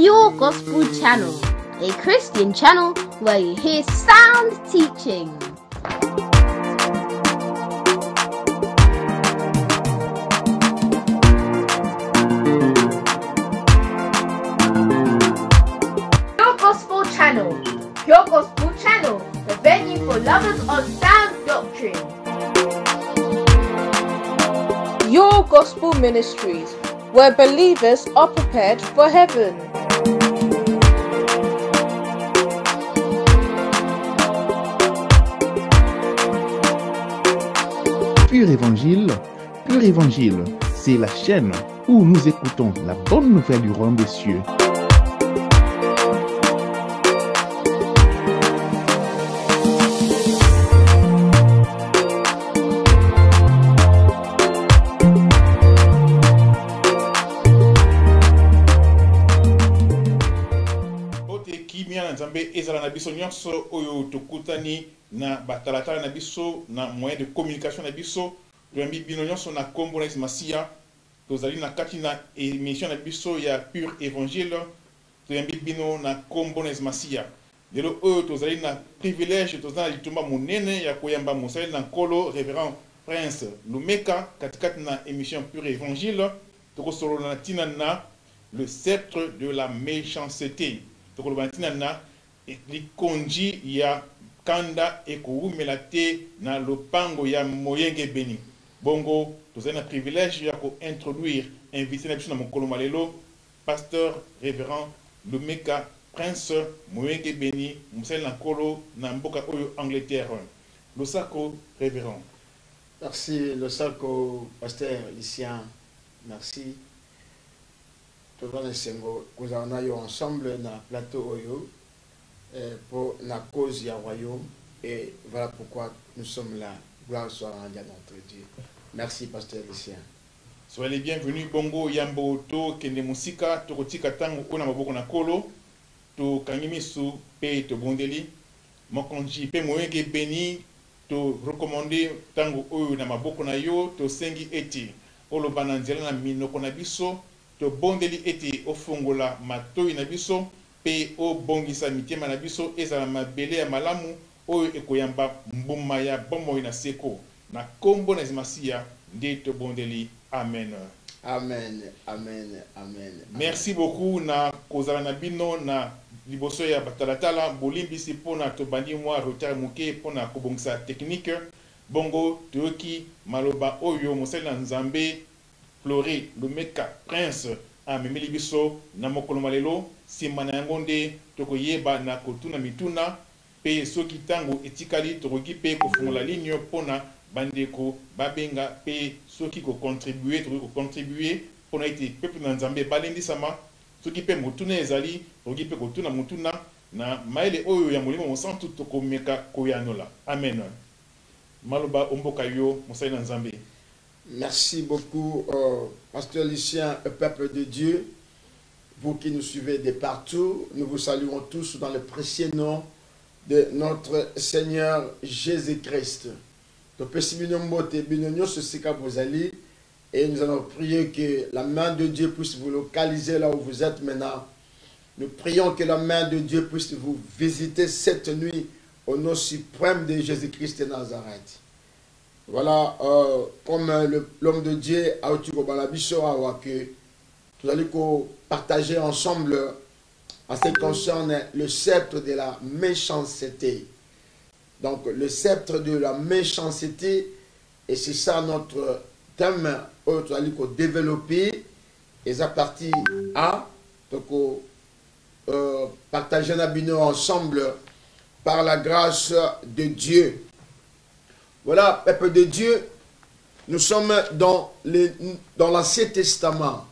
Pure Gospel Channel, a Christian channel where you hear sound teaching. Pure Gospel Channel, Pure Gospel Channel, the venue for lovers of sound doctrine. Your Gospel Ministries, where believers are prepared for heaven. Pur Évangile, c'est la chaîne où nous écoutons la bonne nouvelle du royaume des cieux. Ezala na biso nyonso oyo tokutani na batalatala na biso na moyen de communication na biso toyambi bino nyonso na kombo na Yesu Masiya tozali na kati na émission na biso ya Pur Évangile toyambi bino na kombo na Yesu Masiya lelo oyo tozali na privilège tozala na litumba monene ya koyamba mosali na nkolo révérend Prince Lumeka katikati na émission Pur Évangile tokosolola na tina na le sceptre de la méchanceté tokoloba na tina na likonji ya kanda ekouumela te na lopango ya moyenge beni bongo tozali na privilège ya ko-introduire invité na biso na mokolo malelo pasteur révérend Lumeka Prince moyenge beni mosali na nkolo na mboka oyo Angleterre losako révérend. Merci losako pasteur Lucien, merci tozana sengo kozana yo ensemble na plateau oyo pour la cause du royaume et voilà pourquoi nous sommes là. Gloire soit rendue à notre Dieu. Merci pasteur Lucien. Soyez les bienvenus bongo yambo to kende musika tokotika tango ona maboko na kolo to kangimisu pe to bondeli mokonji pe moyenge beni to recommander tango oyo na maboko na yo to sengi eti oloba na nzela na minoko na biso to bondeli eti ofungola matoi na biso pe o bongisa mitema na biso ezala mabele ya malamu oyo ekoyamba mbuma ya bomoi na seko na kombo na Masiya nde to bondeli amen. Amen, amen, amen. Merci beaucoup na kozala na bino na liboso ya batalatala bolimbisi pona to bandi mwa retard muke pona kobongisa technique bongo toyoki maloba oyo mosali na Nzambe Floré Lumeka Prince amemeli biso na mokolo malelo sima na yango nde tokoyeba na kotuna mituna pe soki tango etikali tokoki pe kofungola ligne pona bandeko babenga pe soki kocontribuer pona ete peuple na Nzambe balendisama soki pe motuna ezali tokoki pe kotuna motuna na maele oyo ya molimo mosantu tokomeka koyanola amen. Maloba omboka yo mosali na Nzambe. Merci beaucoup, pasteur Lucien, le peuple de Dieu, vous qui nous suivez de partout. Nous vous saluons tous dans le précieux nom de notre Seigneur Jésus-Christ. Et nous allons prier que la main de Dieu puisse vous localiser là où vous êtes maintenant. Nous prions que la main de Dieu puisse vous visiter cette nuit au nom suprême de Jésus-Christ de Nazareth. Voilà, comme l'homme de Dieu a eu que nous allons partager ensemble en ce qui concerne le sceptre de la méchanceté. Donc, le sceptre de la méchanceté, et c'est ça notre thème que nous allons développer. Et ça partie A, donc partager ensemble par la grâce de Dieu. Voilà, peuple de Dieu, nous sommes dans l'Ancien Testament.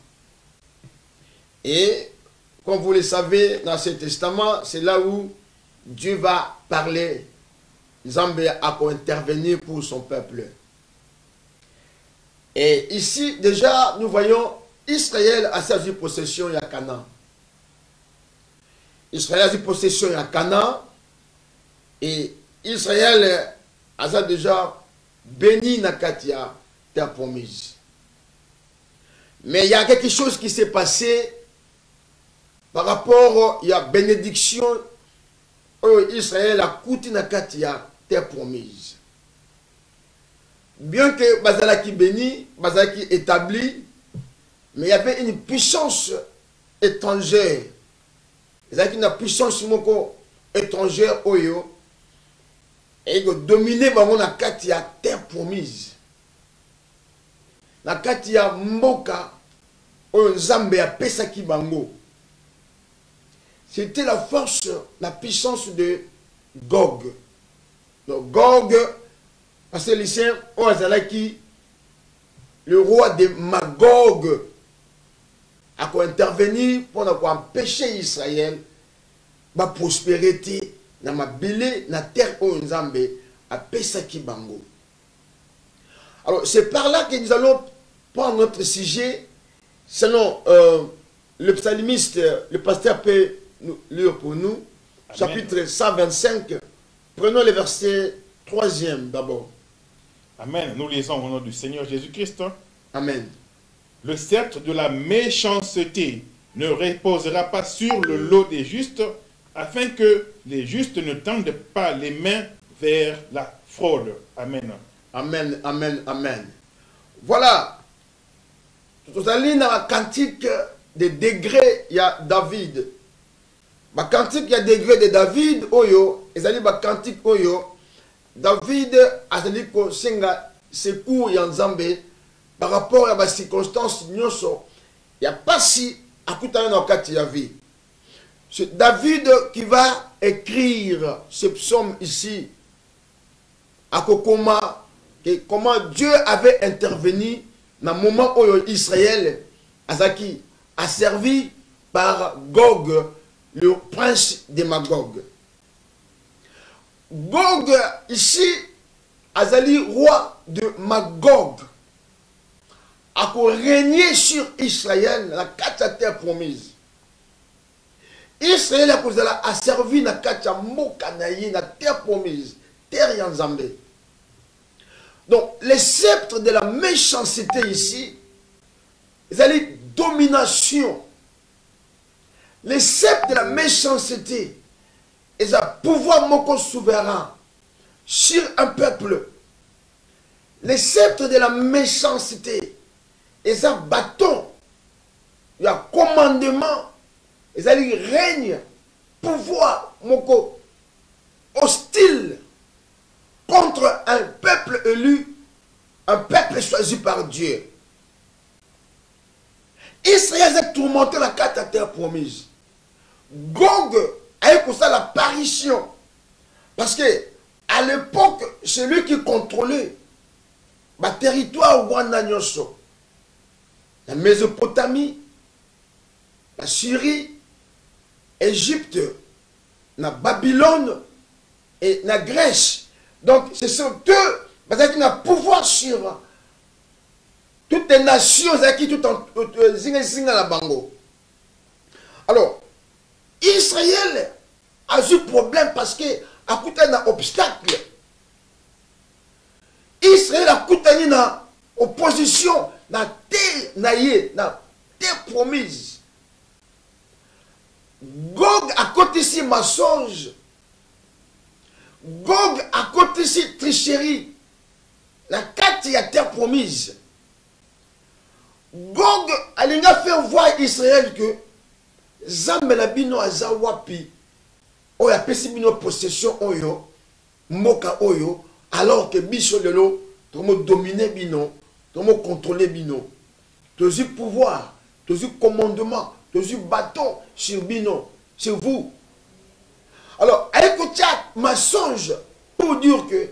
Et, comme vous le savez, dans l'Ancien Testament, c'est là où Dieu va parler. Zambé a intervenir pour son peuple. Et ici, déjà, nous voyons Israël a saisi possession à Canaan. Israël a saisi possession à Canaan. Et Israël a déjà béni Nakatia, terre promise. Mais il y a quelque chose qui s'est passé par rapport à la bénédiction Israël a coûté na kati ya terre promise. Bien que Bazalaki béni, Bazalaki établi, mais il y avait une puissance étrangère. Il y avait une puissance étrangère oyo et qui dominait na kati ya terre promise. Na kati ya mboka oyo Nzambe a pesaki bango. C'était la force, la puissance de Gog. Donc Gog, parce que lycéen, le roi de Magog a intervenu pour empêcher Israël la prospérité dans ma belle, dans la terre où Nzambe a pesaki bango. Alors c'est par là que nous allons prendre notre sujet, selon le psalmiste, le pasteur peut nous lire pour nous. Amen. Chapitre 125. Prenons le verset 3e d'abord. Amen. Nous lisons au nom du Seigneur Jésus-Christ. Amen. Le sceptre de la méchanceté ne reposera pas sur le lot des justes, afin que les justes ne tendent pas les mains vers la fraude. Amen. Amen, amen, amen. Voilà. Tout à l'heure, dans la cantique des degrés, il y a David. Ma cantique, il y a degré de David, oyo, et ça dit, ma cantique, oyo, David a dit que senga secours Nzambe par rapport à la circonstance, il n'y a pas si à coup dans kati ya vie. C'est David qui va écrire ce psaume ici, à Kokoma, comment Dieu avait intervenu dans le moment où Israël a servi par Gog, le prince de Magog. Gog, ici, Azali, roi de Magog, a régné sur Israël, la quatre terre promise. Israël a servi na quatre mokanayi, la terre promise, terre Yanzambe. Donc, les sceptres de la méchanceté ici, Azali, domination. Les sceptres de la méchanceté, ils ont pouvoir moko souverain sur un peuple. Les sceptres de la méchanceté, ils ont bâton, il y a commandement, ils ont règne, pouvoir moko hostile contre un peuple élu, un peuple choisi par Dieu. Israël a tourmenté la carte terre promise. Gog a eu pour ça l'apparition. Parce que à l'époque, celui qui contrôlait le territoire Wanda Nyoso, la Mésopotamie, la Syrie, Égypte, la Babylone et la Grèce. Donc ce sont eux parce qu'ils ont pouvoir sur toutes les nations qui tout en la bango. Alors, Israël a eu problème parce que a coûté un obstacle. Israël a coûté une opposition dans la terre promise. Gog a côté ici mensonge. Gog a côté ici tricherie. La carte y a terre promise. Gog a fait voir Israël que Zambe na bino azawapi oyo apesi bino possession oyo moka oyo alors que biso lelo tomo dominer bino tomo contrôler bino tozi pouvoir tozi commandement tozi bâton sur bino sur vous. Alors avec le mensonge pour dire que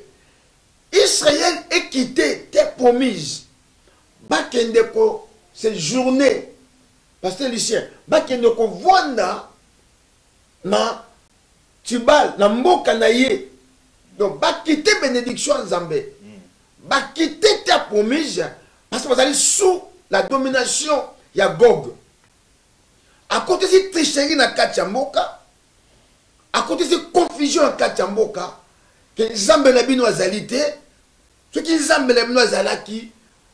Israël est quitté terre promise bakendeko cette journée, parce que Lucien, bakende ko vanda na Tubal, na mboka na ye. Donc bakite bénédiction Nzambe. Bakite terre promise parce que vous allez sous la domination ya Gog. À côté de cette tricherie na Kachamboka, à côté de cette confusion en Kachamboka, que Nzambe na bino azalité, ce qui Nzambe na bino azalaki,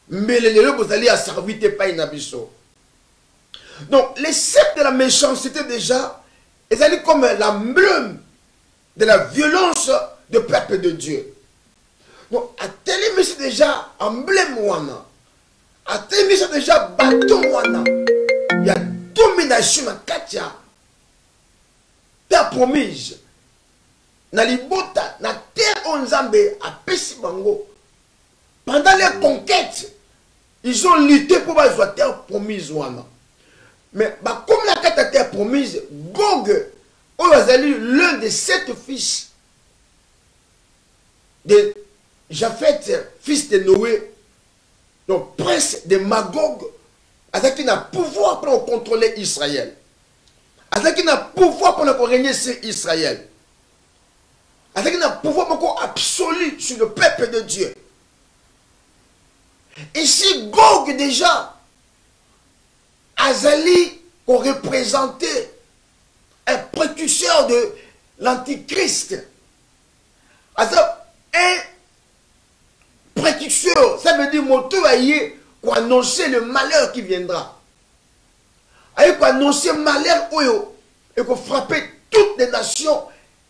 mais les gens vous allez à servir pas inabiso. Donc, les sept de la méchanceté déjà, ils allaient comme l'emblème de la violence du peuple de Dieu. Donc, à tel c'est déjà emblème wana. À tel c'est déjà bâton wana. Il y a domination à Katia. Terre promise. Na libota, na terre onzambe à Pesibango. Pendant les conquêtes, ils ont lutté pour la terre promise wana. Mais bah, comme la terre promise, Gog, l'un des 7 fils de Japheth, fils de Noé, donc prince de Magog, avec qui n'a pouvoir pour contrôler Israël, avec qui n'a pouvoir pour régner sur Israël, avec qui n'a pouvoir pour absolu sur le peuple de Dieu. Ici, Gog déjà, Azali, qu'on représentait un précurseur de l'Antichrist. Un précurseur, ça veut dire moto aïe pour annoncer le malheur qui viendra. Aïe pour annoncer le malheur et pour frapper toutes les nations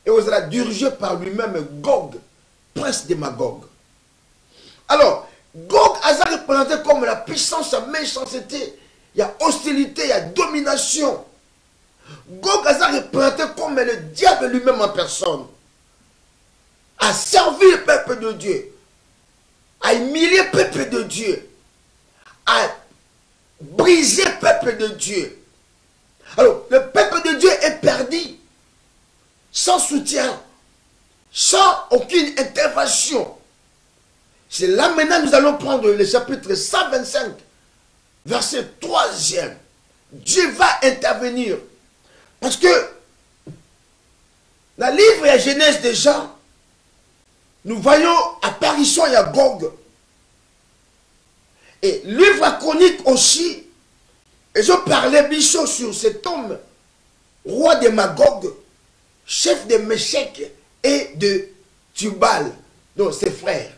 et on sera dirigé par lui-même Gog, prince de Magog. Alors, Gog a représenté comme la puissance, la méchanceté, il y a hostilité, il y a domination. Gog a représenté comme le diable lui-même en personne. A servi le peuple de Dieu. A humilié le peuple de Dieu. A brisé le peuple de Dieu. Alors, le peuple de Dieu est perdu. Sans soutien. Sans aucune intervention. C'est là maintenant nous allons prendre le chapitre 125. Verset 3e. Dieu va intervenir. Parce que dans le livre de Genèse déjà, nous voyons apparition à Gog. Et livre chronique aussi, et je parlais bichot sur cet homme, roi de Magog, chef de Méchec et de Tubal, donc ses frères.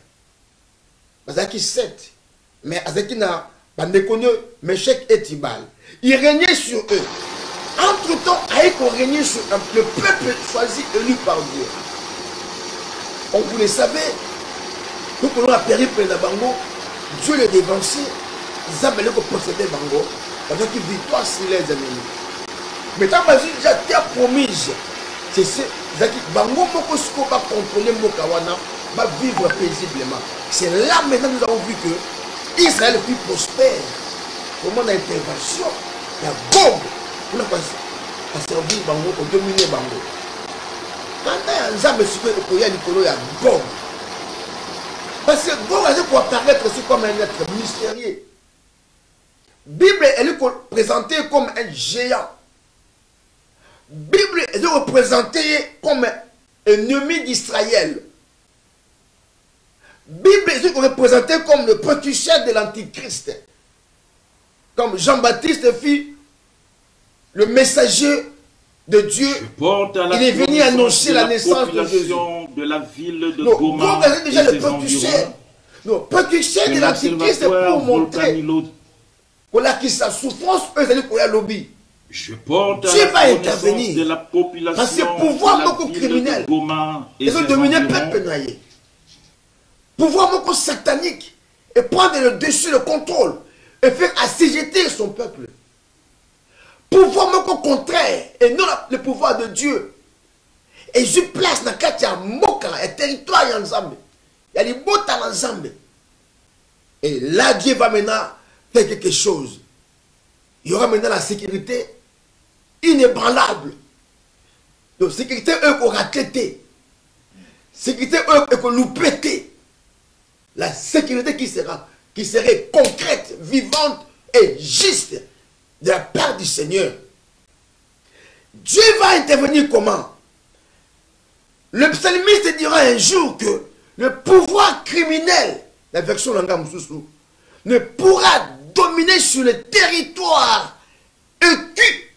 Azaki 7, mais Azaki n'a pas connu Méchec et Tubal. Il régnait sur eux. Entre-temps, Aïko régnait sur le peuple choisi, élu par Dieu. On vous le savez, nous prenons la périple de Bango, Dieu le dévancé, Zabelé pour posséder Bango, avec une victoire sur les ennemis. Mais tant que j'ai été promise, c'est ce Bango pour va contrôler Mokawana, va vivre paisiblement. C'est là maintenant nous avons vu que Israël est plus prospère. Comment l'intervention, il y a Gog. Pour la servir Bango, pour dominer Bango. Quand il y a un il y a Gog. Parce que Gog pour apparaître aussi comme un être mystérieux. La Bible elle est présentée comme un géant. La Bible est représentée comme un ennemi d'Israël. La Bible est représentée comme le précurseur de l'Antichrist. Comme Jean-Baptiste fit le messager de Dieu, il est venu annoncer la naissance de Jésus. De la ville de Goma et déjà le précurseur. Non, précurseur de l'Antichrist pour montrer que sa souffrance, eux, c'est pour lobby. Je porte Dieu va intervenir de la population. Parce que pouvoir beaucoup criminel, ils ont dominé le peuple noyé. Pouvoir beaucoup satanique et prendre le dessus, le contrôle et faire assujettir son peuple. Pouvoir beaucoup contraire et non le pouvoir de Dieu. Et je place dans Katia Moka, un territoire en Zambie. Il y a des botas en Zambie. Et là, Dieu va maintenant faire quelque chose. Il y aura maintenant la sécurité inébranlable. Donc, sécurité, eux, qu'on a traité. Sécurité, eux, qu'on nous prêtait. La sécurité qui serait concrète, vivante et juste de la part du Seigneur. Dieu va intervenir comment? Le psalmiste dira un jour que le pouvoir criminel, la version Langa Moussoussou, ne pourra dominer sur le territoire écu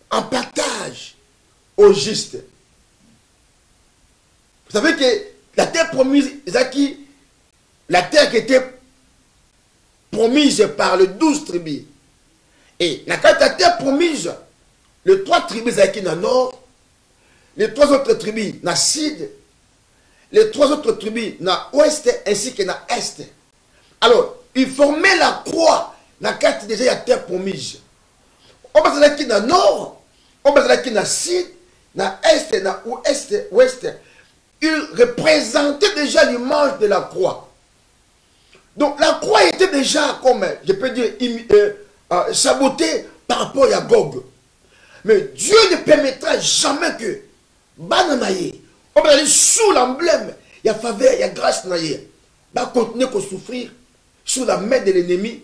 en partage au juste. Vous savez que la terre promise, la terre qui était promise par les 12 tribus, Et la carte de terre promise, les 3 tribus qui dans le nord, les 3 autres tribus dans le sud, les 3 autres tribus dans l'ouest ainsi que dans l'est. Alors, ils formaient la croix, la carte déjà de la terre promise. On va dire qui dans le nord, on va dire qui dans le sud, dans l'est, dans l'ouest, ils représentaient déjà l'image de la croix. Donc la croix était déjà, comme je peux dire, sabotée par rapport à Gog. Mais Dieu ne permettra jamais que Bananaye, on va aller sous l'emblème, il y a faveur, il y a grâce, il va continuer à souffrir sous la main de l'ennemi,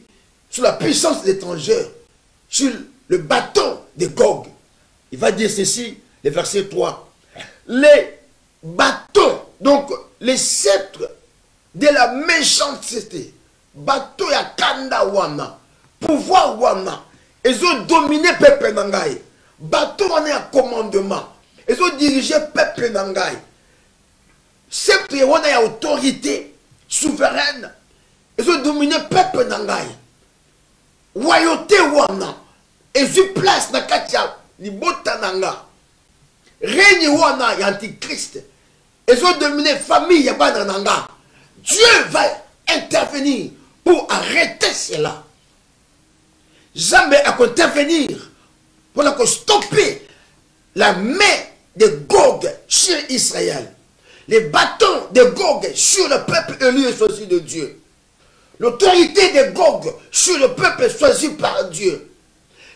sous la puissance étrangère, sur le bâton de Gog. Il va dire ceci, le verset 3. Les bâtons, donc les sceptres de la méchanceté, bateau ya kanda wana, pouvoir wana, ils ont dominé peuple nangai, bateau wana ya commandement, ils ont dirigé peuple nangai, sceptre wana ya autorité souveraine, ils ont dominé peuple nangai, royauté wana, ils ont place na katia libota nanga, règne wana ya antichrist, ils ont dominé famille ya bana nanga. Dieu va intervenir pour arrêter cela. Jamais à intervenir pour stopper la main de Gog sur Israël. Les bâtons de Gog sur le peuple élu et choisi de Dieu. L'autorité de Gog sur le peuple choisi par Dieu.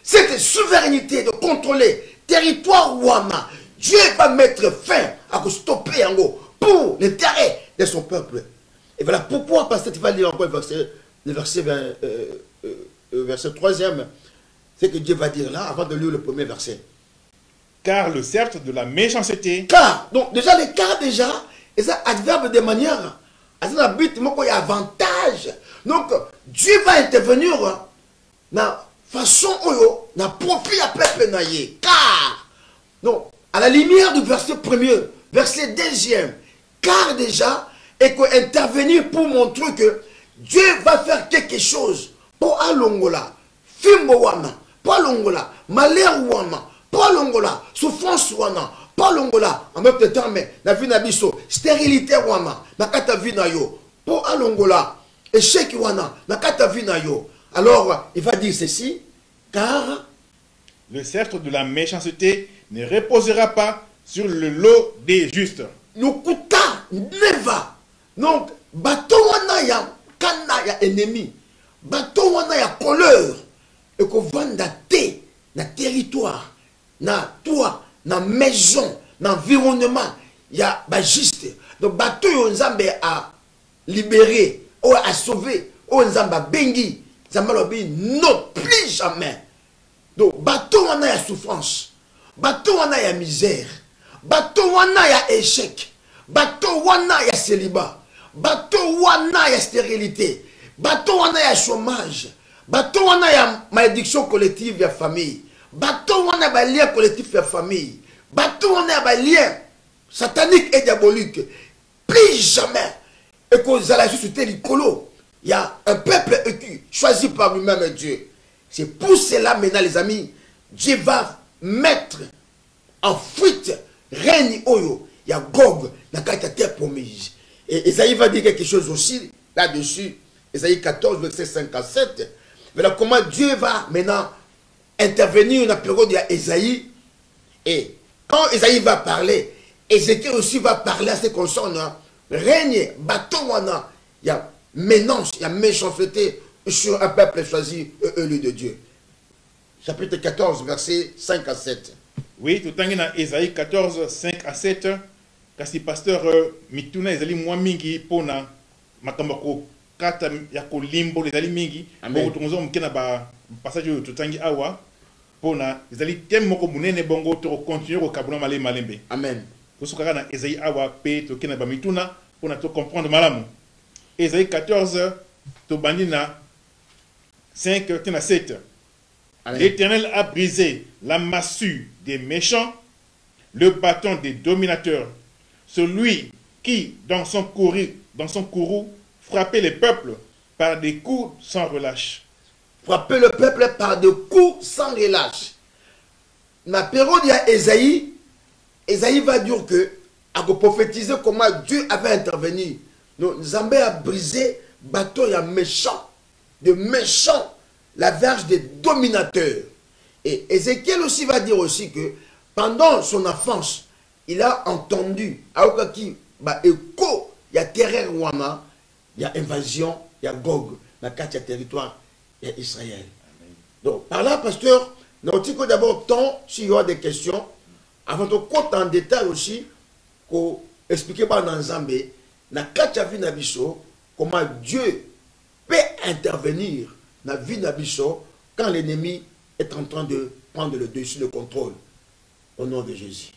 Cette souveraineté de contrôler territoire Ouama. Dieu va mettre fin à stopper en gros pour l'intérêt de son peuple. Et voilà pourquoi, parce que tu vas lire encore le verset 3e, c'est que Dieu va dire là, avant de lire le premier verset. Car le sceptre de la méchanceté. Car, donc déjà les cas déjà, et ça adverbe de manière, il y a avantage. Donc Dieu va intervenir dans façon dans profit à peuple naïe. Car, donc à la lumière du verset 1er, verset 2e, car déjà, et intervenir pour montrer que Dieu va faire quelque chose pour Alongola, Fimbo wana, pour Alongola, malheur wana, pour Alongola, souffrance wana, pour Alongola, en même temps, mais la vie n'abisso, stérilité wana, na kata vie na yo, pour Alongola, échec wana, na kata vie na yo. Alors, il va dire ceci, car le sceptre de la méchanceté ne reposera pas sur le lot des justes. Nukuta, neva. Donc, bateau wana ya kana ya ennemi, bateau wana ya couleur, et qu'on vende té, na territoire, na toi, na maison, na environnement, ya ba juste. Donc, bateau yon nzambe a libéré, ou a sauvé, ou nzambe a bengi, nzambe lobi, non, plus jamais. Donc, bateau wana ya souffrance, bateau wana ya misère, bateau wana ya échec, bateau wana ya célibat, bateau wana ya stérilité, bateau wana ya chômage, bateau wana ya malédiction collective ya famille, bateau wana ya lien collectif ya famille, bateau wana ya lien satanique et diabolique. Plus jamais, et qu'on a la société l'icolo, il y a un peuple choisi par lui-même Dieu. C'est pour cela maintenant les amis, Dieu va mettre en fuite règne oyo, il y a Gog, dans la terre promise. Et Esaïe va dire quelque chose aussi là-dessus. Esaïe 14, verset 5 à 7. Voilà comment Dieu va maintenant intervenir dans la période d'Esaïe. Et quand Esaïe va parler, Ézéchiel aussi va parler à ce qui concerne règne, bâton, il y a ménance, il y a méchanceté sur un peuple choisi et élu de Dieu. Chapitre 14, verset 5 à 7. Oui, tout le temps dans Esaïe 14, 5 à 7. Kasi pasteur mituna ezali mwa mingi pona makambako kata ya kolimbo ezali mingi bongo tonzo mkena ba passage tutangi awa pona ezali thème moko munene bongo to continuer ko kabuna malembe. Amen. Kosuka na Esaïe awa pe to kena ba mituna pona to comprendre malamu. Esaïe 14 to bandina 5 tena 7. L'Éternel a brisé la massue des méchants, le bâton des dominateurs. Celui qui, dans son courroux, frappait les peuples par des coups sans relâche. frapper le peuple par des coups sans relâche. Dans la période, il y a Esaïe. Esaïe va dire que, à prophétiser comment Dieu avait intervenu. Donc, Zambé a brisé bateau, il y a méchant, de méchants, la verge des dominateurs. Et Ézéchiel aussi va dire aussi que pendant son enfance, il a entendu, il y a terreur Ouama, il y a invasion, il y a Gog, dans le territoire, il y a Israël. Donc, par là, pasteur, nous avons d'abord temps, s'il y aura des questions, avant de compter en détail aussi, pour expliquer dans Zambé, dans la vie comment Dieu peut intervenir dans la vie d'Abisso quand l'ennemi est en train de prendre le dessus, le contrôle. Au nom de Jésus.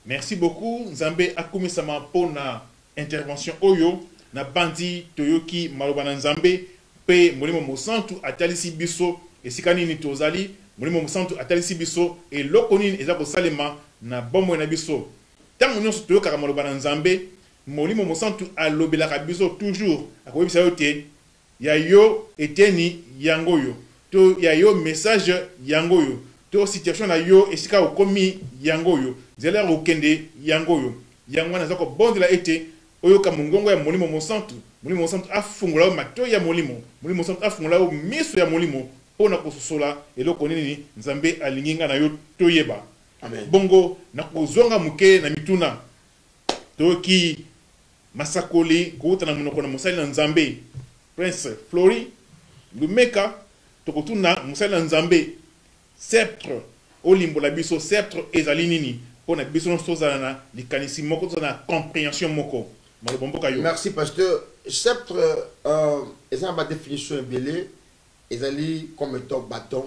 Merci beaucoup. Zambé a commis sa pour na intervention Oyo, na bandi Toyoki Malobana Zambé, pe molimo mosantu atalisi biso, et sikani ni tozali, molimo mosantu atalisi biso, et lokonin ezako salema na bombo na biso. Tant nous sommes Toyoka Malobana Zambé, molimo mosantu alobelaka biso toujours, akobisa yote, ya yo eteni yangoyo, to ya yo message yangoyo. To situation na yo esika okomi yangoyo zela okende yangoyo yangwana zako bondela ete oyoka mungongo ya molimo mosantu afungula mato ya molimo mosantu afungula miso ya molimo pona kososola eloko nini Nzambe alinginga na yo toyeba. Amen. Bongo na kozonga muke na mituna toki masakoli kuuta na munoko na musali na Nzambe Prince Flori Lumeka tokotuna musali na Nzambe sceptre olimbo la biso sceptre ezali nini pona biso no tozana likanisi moko tozana compréhension moko malobomboka yo. Merci pasteur. Sceptre ezana ba définition belé ezali comme étant bâton.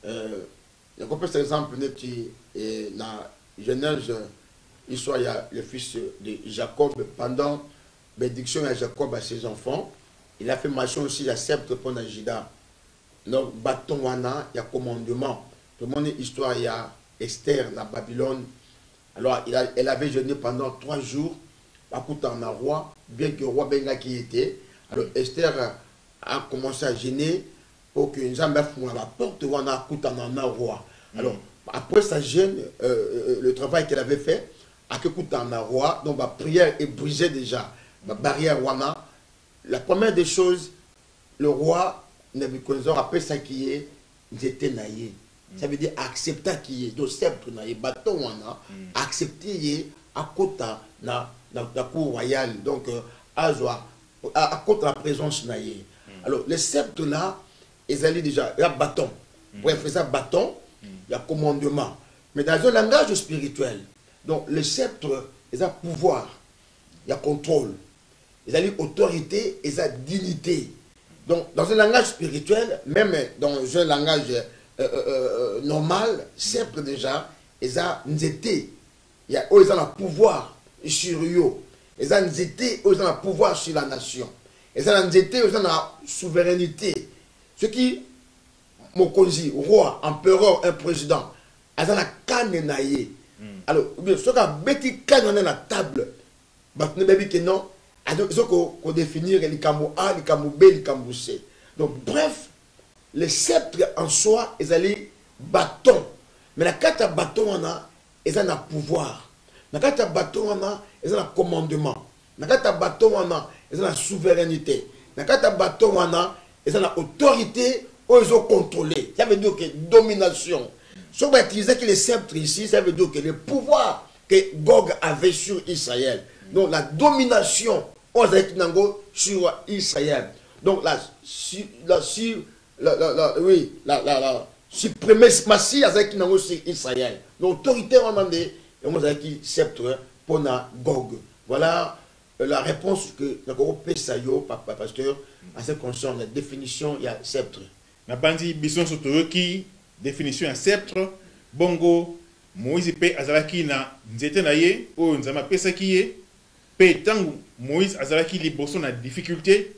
Je comprends cet exemple net na Genèse histoire il y a le fils de Jacob pendant bénédiction à Jacob à ses enfants, il a fait mention aussi la sceptre pour Najida. Donc, bâton wana, il y a commandement. Tout le monde est histoire, il y a Esther dans Babylone. Alors, elle avait jeûné pendant 3 jours, pas en un roi, bien que le roi Benga qui était. Alors, Esther a commencé à jeûner pour que nous ayons la porte wana en un roi. Alors, après sa jeûne, le travail qu'elle avait fait, à que en un roi, donc la prière est brisée déjà. La barrière wana. La première des choses, le roi Nebuchadnezzar appelle ça qui est j'étais naïe. Ça veut dire accepter qui est. Donc sceptre naïe, bâton wana, accepter à côté na cour royale. Donc à côté la présence naïe. Alors les sceptres là, ils allaient déjà, il y a bâton. Pour faire ça bâton, il y a commandement. Mais dans un langage spirituel, donc le sceptre, il y a pouvoir, il y a contrôle, il y a autorité, il y a dignité. Donc, dans un langage spirituel, même dans un langage normal, sceptre déjà, ils ont nzete. Ils ont le pouvoir sur eux. Ils ont nzete, ils ont le pouvoir sur la nation. Ils ont nzete, ils ont la souveraineté. Ce qui, mokonzi, roi, empereur, un président, ils ont la canne naïe. Alors, ce qui a bêti canne na table, ne baby que non. Il faut qu'on définisse les cambo A, les cambo B, les cambo C. Donc, bref, les sceptres en soi, ils allaient bâton. Mais la carte à bâton, ils ont un pouvoir. La carte à bâton, ils ont un commandement. La carte à bâton, ils ont la souveraineté. La carte à bâton, ils ont l'autorité ou ils ont contrôlé. Ça veut dire que domination. Si on va utiliser les sceptres ici, ça veut dire que le pouvoir que Gog avait sur Israël. Donc la domination sur Israël. Donc la suprématie avec Israël. L'autorité on a dit sceptre pour Gog. Voilà la réponse que nous papa pasteur à ce qui concerne la définition il y a sceptre. Na bandi bison sotoyoki définition ya sceptre bongo Moïse pe azalaki na nzete na ye o nzama pesa ki ye pe tangu Moïse azalaki liboso na difficulté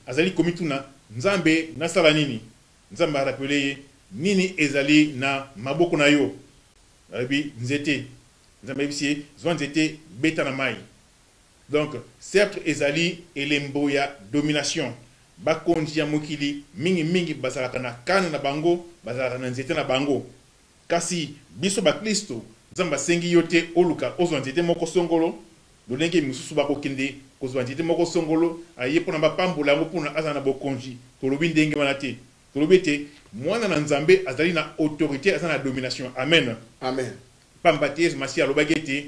azali komituna nzambe nasala nini nzambe rappelé ye nini ezali na maboko na yo abi nzete nzambe bisi zwa nzete beta na mai. Donc sceptre ezali elembo ya domination bakonzi ya mokili mingi bazalaka na kane na bango, bazalaka na nzete na bango. Kasi biso bakristo nzambe asengi yo te oluka ozwa nzete moko songolo lolenge misusu bakokende kozwa nzete moko songolo aye mpona bapambola yango mpona azala na bokonzi. Tolobi ndenge wana te, tolobi ete mwana na nzambe azali na autorité, azala na domination. Amen. Amen. Pamba te Yesu Masiya alobaki ete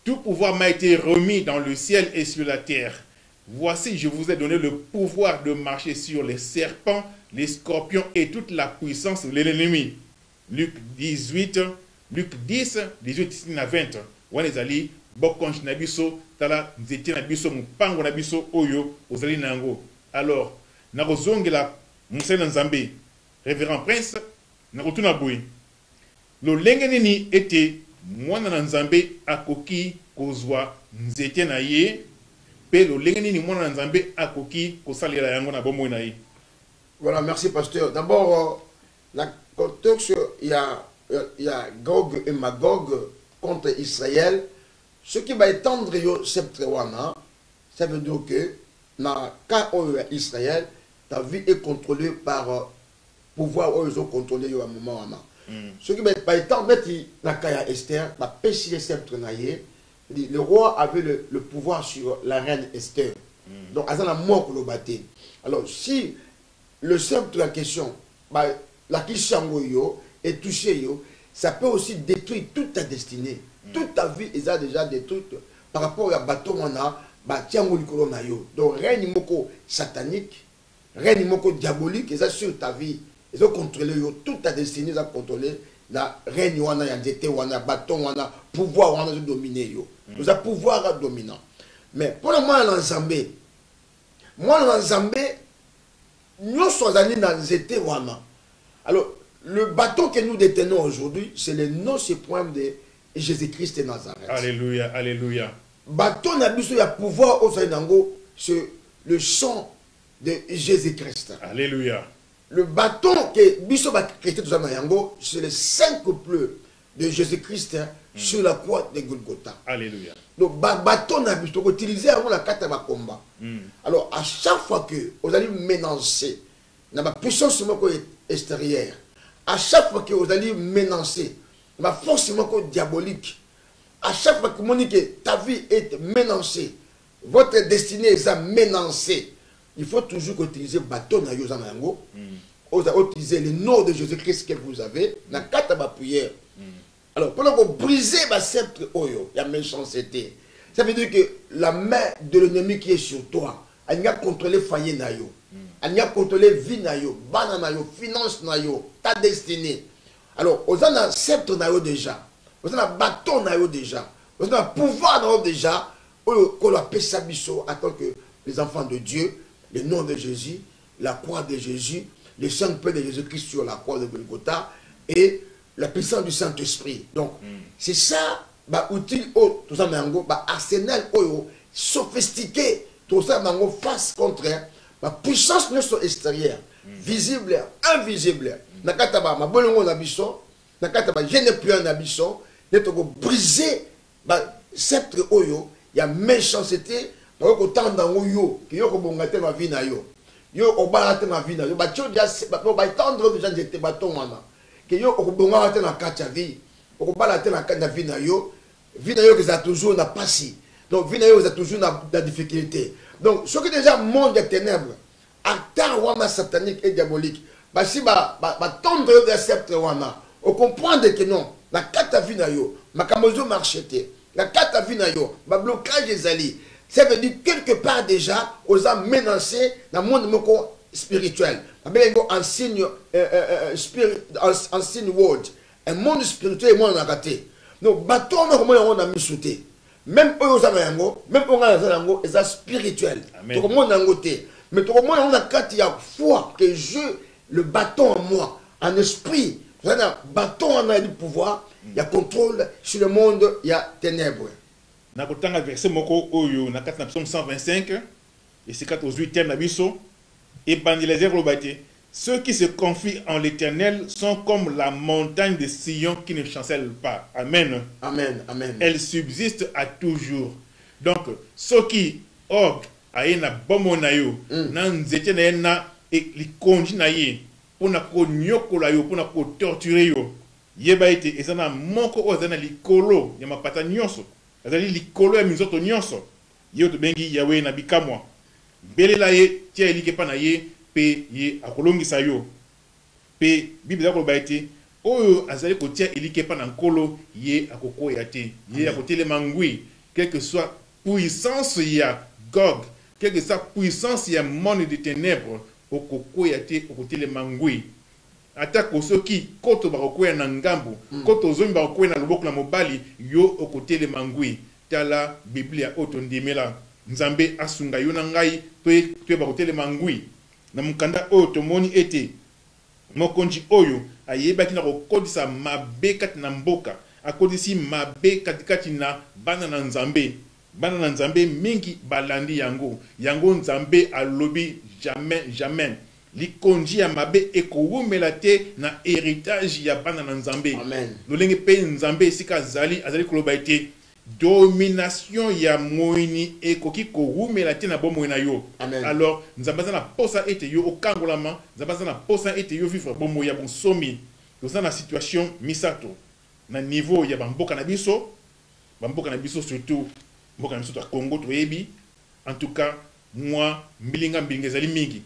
tout pouvoir m'a été remis dans le ciel et sur la terre. Voici, je vous ai donné le pouvoir de marcher sur les serpents, les scorpions et toute la puissance de l'ennemi. Luc 18, Luc 10, 18 à 20. Wanezali, bokonji na biso, tala nzete na biso, mupango na biso, oyo, ozali nango. Alors, nakozongela musali na nzambe, révérend prince, nakotuna boy. Lo lenge nini ete, mwana na nzambe akoki kozwa nzete na ye, voilà, merci pasteur. D'abord, la contexte, il y a Gog et Magog contre Israël. Ce qui va étendre le sceptre, ça veut dire que dans le cas Israël, ta vie est contrôlée par pouvoir où ils ont contrôlé à un moment. Ce qui va étendre dans le cas Esther, la pêche des sceptres, le roi avait le pouvoir sur la reine Esther. Donc, à la mort pour le battre. Alors, si le sceptre de la question, la question est touchée, ça peut aussi détruire toute ta destinée. Toute ta vie est déjà détruite par rapport à bateau donc, reine moko satanique, reine moko diabolique, et ça sur ta vie. Ils ont contrôlé toute ta destinée, ils ont contrôlé. La reine wana ya ndete wana bâton wana pouvoir wana de dominer yo. Nous avons pouvoir dominant. Mais pour le moment l'ensemble, nous sommes allés dans ndete wana. Alors le bâton que nous détenons aujourd'hui, c'est le nom suprême de Jésus-Christ de Nazareth. Alléluia, alléluia. Bâton na biso ya pouvoir au Sanango, c'est le sang de Jésus-Christ. Alléluia. Le bâton que Biso va créer tout ça dans Yango, c'est le syncope de Jésus-Christ sur la croix de Golgotha. Alléluia. Donc, bâton n'a pas utilisé avant la carte de combat. Alors, à chaque fois que vous allez mélanger, dans la puissance extérieure, à chaque fois que vous allez mélanger, dans la force diabolique, à chaque fois que vous dites que ta vie est mélangée, votre destinée est mélangée, il faut toujours utiliser le bâton dans Yango. Vous utilisez le nom de Jésus-Christ que vous avez dans la carte de prière. Alors, pendant que vous brisez le sceptre, il y a méchanceté. Ça veut dire que la main de l'ennemi qui est sur toi, elle a contrôlé le foyer, elle a contrôlé la vie, la finance, ta destinée. Alors, vous avez un sceptre déjà, vous avez un bâton déjà, vous avez un pouvoir déjà, qu'on appelle ça en tant que les enfants de Dieu, le nom de Jésus, la croix de Jésus, le sang de Jésus-Christ sur la croix de Golgotha et la puissance du Saint-Esprit. Donc, c'est ça, outil, tout ça, arsenal sophistiqué, tout ça, face contre la puissance extérieure, visible, invisible. Nakataba, ma bolongo nabiso, nakataba, je n'ai plus un abisso, netoko briser, sceptre oyo, il y a méchanceté, autant dans yo, qui yo kobongate ma vie na yo. Yo obalate ma vie na yo. Ba tio dia ba tendre déjà j'étais bâton wana. Que yo okobongate na kacha vie. Okobalate na vie na yo. Vie na yo que ça toujours na passé. Donc vie na yo ça toujours na difficulté. Donc ce qui déjà monde des ténèbres, acteur wana satanique et diabolique. Ba si ba tendre de sceptre wana. On comprend que non, la carte vie na yo, makamozo marcheté. La carte vie na yo, ba blocage des alliés. Ça veut dire quelque part déjà, aux âmes menacées dans le monde spirituel. Un signe world. Un monde spirituel et monde raté. Donc, bâton, on a mis sauté. Même eux, même eux, ils sont spirituels. Tout le monde a côté. Mais tout le monde a quand il y a foi que je, le bâton en moi, en esprit, un bâton en a du pouvoir, il y a contrôle sur le monde, il y a ténèbres. Na kotanga verset moko oyo na kati na psaume 125 et c'est 4 au 8e na biso et bandilezer lobate ceux qui se confient en l'Éternel sont comme la montagne de Sion qui ne chancelle pas. Amen. Amen. Amen. Elle subsiste à toujours. Donc ceux qui og aye na bomo na yo na nzete na ye na likonzi na ye mpona konyokola yo mpona kotorture yo yeba ete eza na moko oyo aza na likolo ya mapata nyonso azali likolo ya minzoto nyonso ye tobengi yawe na bikamwa belela ye tia elike mpa na ye mpe ye akolongisa yo mpe bible eza koloba ete oyo azali kotia elike mpa na nkolo ye akokoya te ye akotelema ngwi quelle que soit puissance ya Gog, quelle que soit puissance ya monde de ténèbres okokoya te okotelema ngwi ata kosoki koto bakokoya na ngambo koto ozongi bakokoya na loboko na mobali yo okotelema ngwi tala biblia oyo tondimela nzambe asunga yo na ngai to bakotelema ngwi na mukanda oyo tomoni ete mokonzi oyo ayebaki na kokodisa mabe kati na mboka akodisi mabe katikati na bana na nzambe mingi balandi yango nzambe alobi jamais likonzi ya mabe ekowumela te na héritage ya bana na nzambe lolenge mpe nzambe esika azali koloba ete domination ya moini ekoki kowumela te na bomoi na yo. Alors nzambe aza na posa ete yo okangolama, nzambe aza na posa ete yo vivre bomoi ya bonsomi. Toza na situation misato na niveau ya bamboka na biso surtout mboka na biso ya Congo toyebi. En tout cas moi mbilinga ezali mingi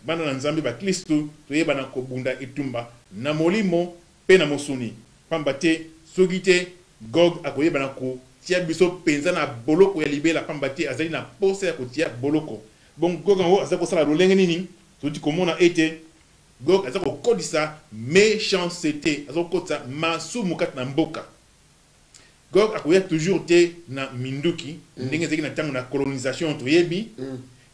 bana na nzambe ba Kristo toyeba na kobunda etumba na molimo pe na mosuni pamba te soki te Gog akoyeba na kotia biso penza na boloko ya libela pamba te azali na posa ya kotia boloko. Bon Gog ngo aza kosala lolenge nini todi komona ete Gog aza kokodisa méchanceté aza kokotisa masumu kati na mboka. Gog akoya toujours te na minduki ndenge ezeki na tango na colonisation toyebi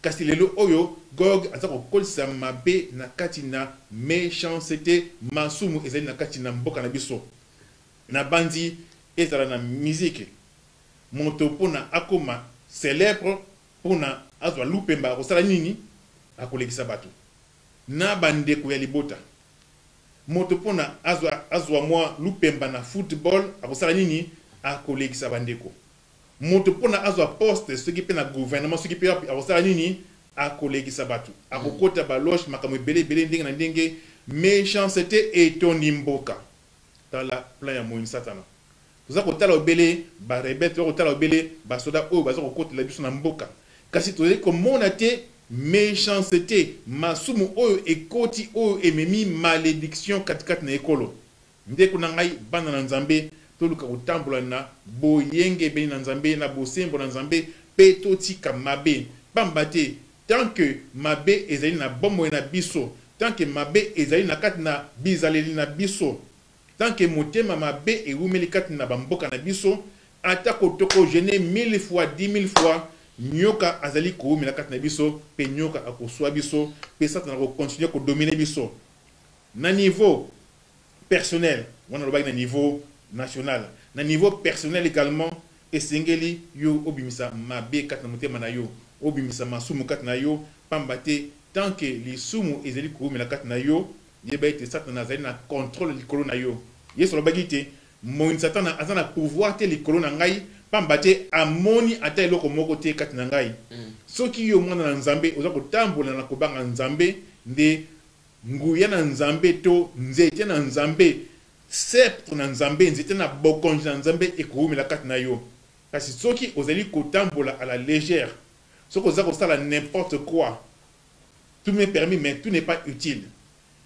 kasi lelo oyo Gog aza kokodisa mabe na kati na méchanceté masumu ezali na kati na mboka na biso na bandi ezala na musique moto pona akoma célèbre pona azwa lupemba akosala nini akolekisa bato na bandeko ya libota moto pona azwa mwa lupemba na football akosala nini akolekisa bandeko moto pona azwa poste soki pe na gouvernement soki pe akosala nini akolekisa bato akokota baloge makambo ebele ndenge na ndenge méchanceté etondi mboka tala plan ya moini satana toza kotala obele barebete toza kotala obele basoda oyo baza kokotela biso na mboka kasi tozali komona te méchanceté masumu oyo ekoti oyo ememi malédiction katikati na ekolo ndeko na ngai bana na nzambe toluka kotambola na boyenge ebeni na nzambe na bosembo na nzambe mpe totika mabe pamba te tant que mabe ezali na bomoi na biso tant que mabe ezali na kati na bizaleli na biso tant que motema mabe ewumeli kati na bamboka na biso ata kotoko gene 1000 fois 10 000 fois nyoka azali kowumela kati na biso mpe nyoka akoswa biso mpe satana akokontinue kodomine biso na niveau personnel wana lobaki na niveau national na niveau personnel également esengeli yo obimisa mabe kati na motema na yo obimisa masumu kati na yo pamba te tant que lisumu ezali kowumela kati na yo yeba ete satana azali na contrôle likolo na yo yesu alobaki te moini satana aza na pouvoir te likolo na ngai pamba te amoni ata eloko moko te kati na ngai soki yo mwana na nzambe oza kotambola na kobanga nzambe nde nguya na nzambe to nzete na nzambe sceptre na nzambe nzete na bokonzi na nzambe ekowumela kati na yo kasi soki ozali kotambola à la légère soki oza kosala n'importe quoi tout m'est permis mais tout n'est pas utile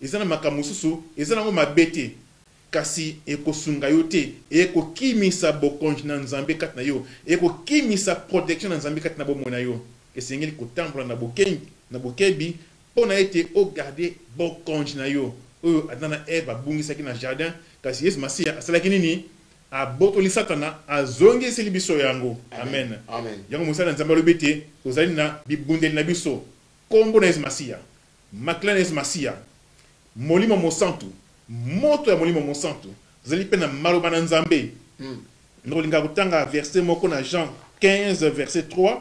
ezana makambo mosusu eza nango mabe te kasi ekosunga yo te ekokimisa bokonzi na nzambe kati na yo ekokimisa protection na nzambe kati na bomoi na yo esengeli kotambola na bokebi mpona ete ogarde bokonzi na yo oyo Adam na Eve abungisaki na jardin kasi yesu masiya asalaki nini abotoli satana azongiseli biso yango amen yango mosala na nzambe alobi ete tozali na bibundeli na biso kombo na yesu masiya makila na yesu masiya molimo mosantu moto ya molimo mosantu tozali mpe na maloba na nzambe ndokolinga kotanga verset moko na Jean 15 verset 3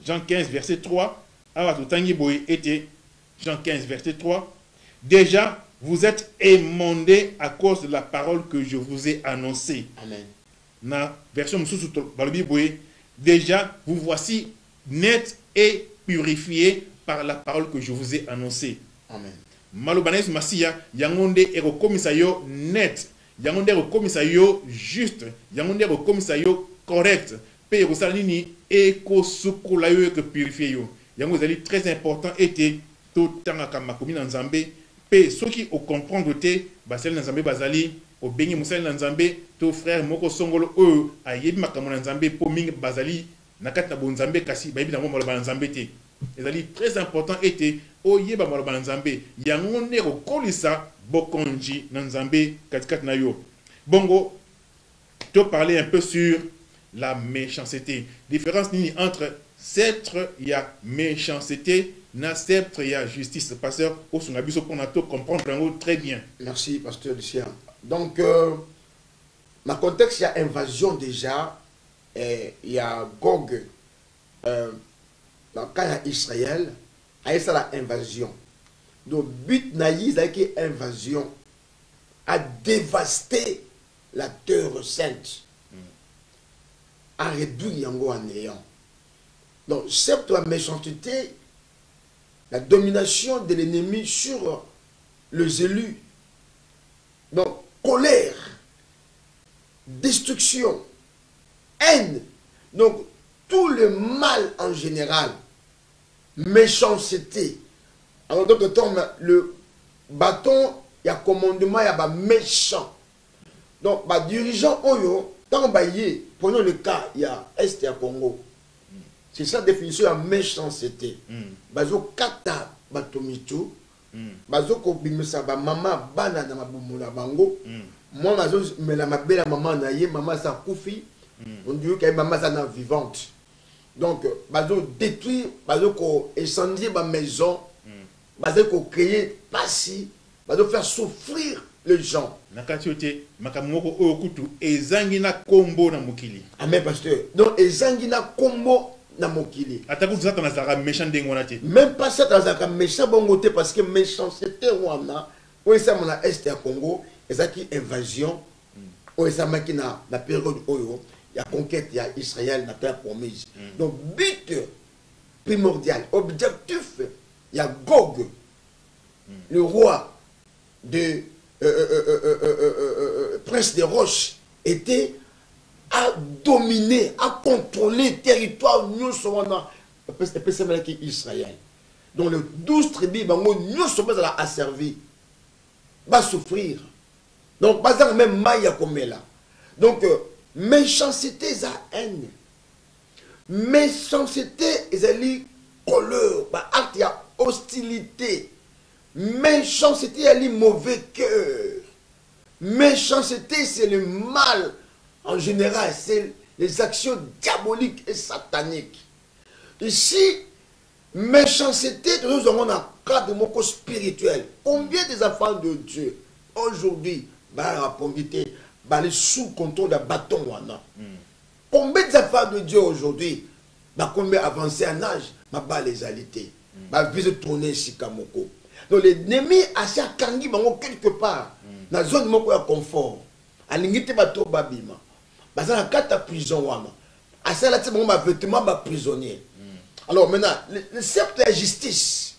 Jean 15 verset 3 awa totangi boye ete Jean 15 verset 3 déjà vous êtes émondés à cause de la parole que je vous ai annoncée. Amen. Na version mosusu balobi boye déjà vous voici net et purifié par la parole que je vous ai annoncée. Amen. Malobanes Masia, yangonde ero komisayo net, yangonde ero komisayo juste, yangonde ero komisayo correct, pe ero salanini eko sukulayo que purifié yo. Yango zali très important était tout tanga kamakomi na nzambe, pe soki o comprendre te basali na nzambe bazali o bengi musali na nzambe to frère moko songolo o ayebi makambo na nzambe po mingi bazali nakati na bonzambe kasi bayebi na maloba na nzambe te. Ezali très important était oyeba maloba na nzambe yango nde kokolisa bokonji na nzambe katikati na yo. Bongo to parler un peu sur la méchanceté. Différence nini entre sceptre ya méchanceté na sceptre ya justice. Pasteur Osungabiso pour na to comprendre très bien. Merci pasteur Lucien. Donc dans le contexte il y a invasion déjà, il y a Gog dans le cas d'Israël, il y a la invasion. Donc but naïs avec invasion a dévasté la terre sainte, a réduit yango en néant. Donc cette méchanceté, la domination de l'ennemi sur les élus, donc colère, destruction, haine, donc tout le mal en général, méchanceté. En d'autres termes, le bâton, il y a commandement, il y a méchant. Donc, dirigeant Oyo, tant que prenons le cas, il y a Est et Congo. C'est ça la définition de méchanceté. Bazo kata batomitu, bazo ko bimisa ba mama bana na mabumula bango. Moi bazo me la mabela maman na ye, maman sa kufi. On dit que maman sa na vivante. Donc bazo détruire, bazo ko incendier ba maison, bazo ko créer passi, bazo faire souffrir les gens. Nakatiote makamoko oyo kutu ezangi na kombo na mokili. Amen pasteur. Donc ezangi na kombo na mokili. Ataku zata na zaka méchant dengona te. Même pas ça dans zaka méchant bongote parce que méchanceté wana o esa mona Est ya Congo, ezaki invasion. O esa maki na période oyo ya conquête ya Israël na terre promise. Donc but primordial, objectif ya Gog, le roi de prince des roches, était à dominer, à contrôler le territoire Israël. Donc les 12 tribus, nous sommes à servir, va souffrir. Donc, pas même Maya comme là. Donc, méchanceté, c'est la haine. Méchanceté, c'est la colère, acte, il y a hostilité. Méchanceté, il y a le mauvais cœur. Méchanceté, c'est le mal. En général, c'est les actions diaboliques et sataniques. Ici, méchanceté, nous avons un cadre spirituel. Combien des enfants de Dieu, aujourd'hui, les sous contrôle de bâton. Combien des enfants de Dieu, aujourd'hui, combien avancé en âge, les alités, visent tourner ici Kamoko. Donc, l'ennemi a sa kangi quelque part, dans la zone de confort, à l'ingité bateau babima. Dans la carte prison, à ça, là, c'est mon vêtement prisonnier. Alors maintenant, le sceptre de la justice,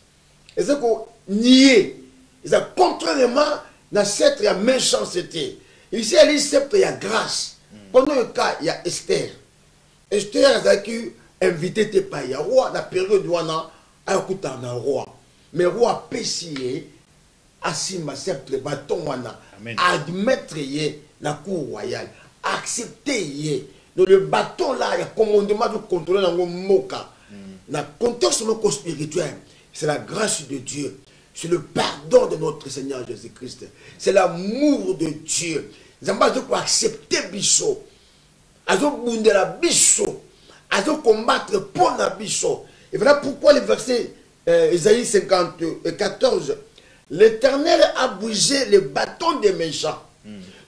ils ont nié, ils ont contrairement dans cette méchanceté. Ici, il y a le sceptre, il y a grâce. Pendant le cas, il y a Esther. Esther a invité tes pays. Il y a roi, la période où on a écouté un roi. Mais roi Pessier, Asima sceptre, bâton, admettre la cour royale. Accepter donc le bâton là, il y a commandement de contrôler dans le moka. Dans le contexte spirituel, c'est la grâce de Dieu, c'est le pardon de notre Seigneur Jésus-Christ, c'est l'amour de Dieu. Ils ont besoin d'accepter Bisso, ils ont besoin de la Bisso, ils ont combattre pour la Bisso. Et voilà pourquoi le verset Isaïe 14, l'Éternel a brisé le bâton des méchants.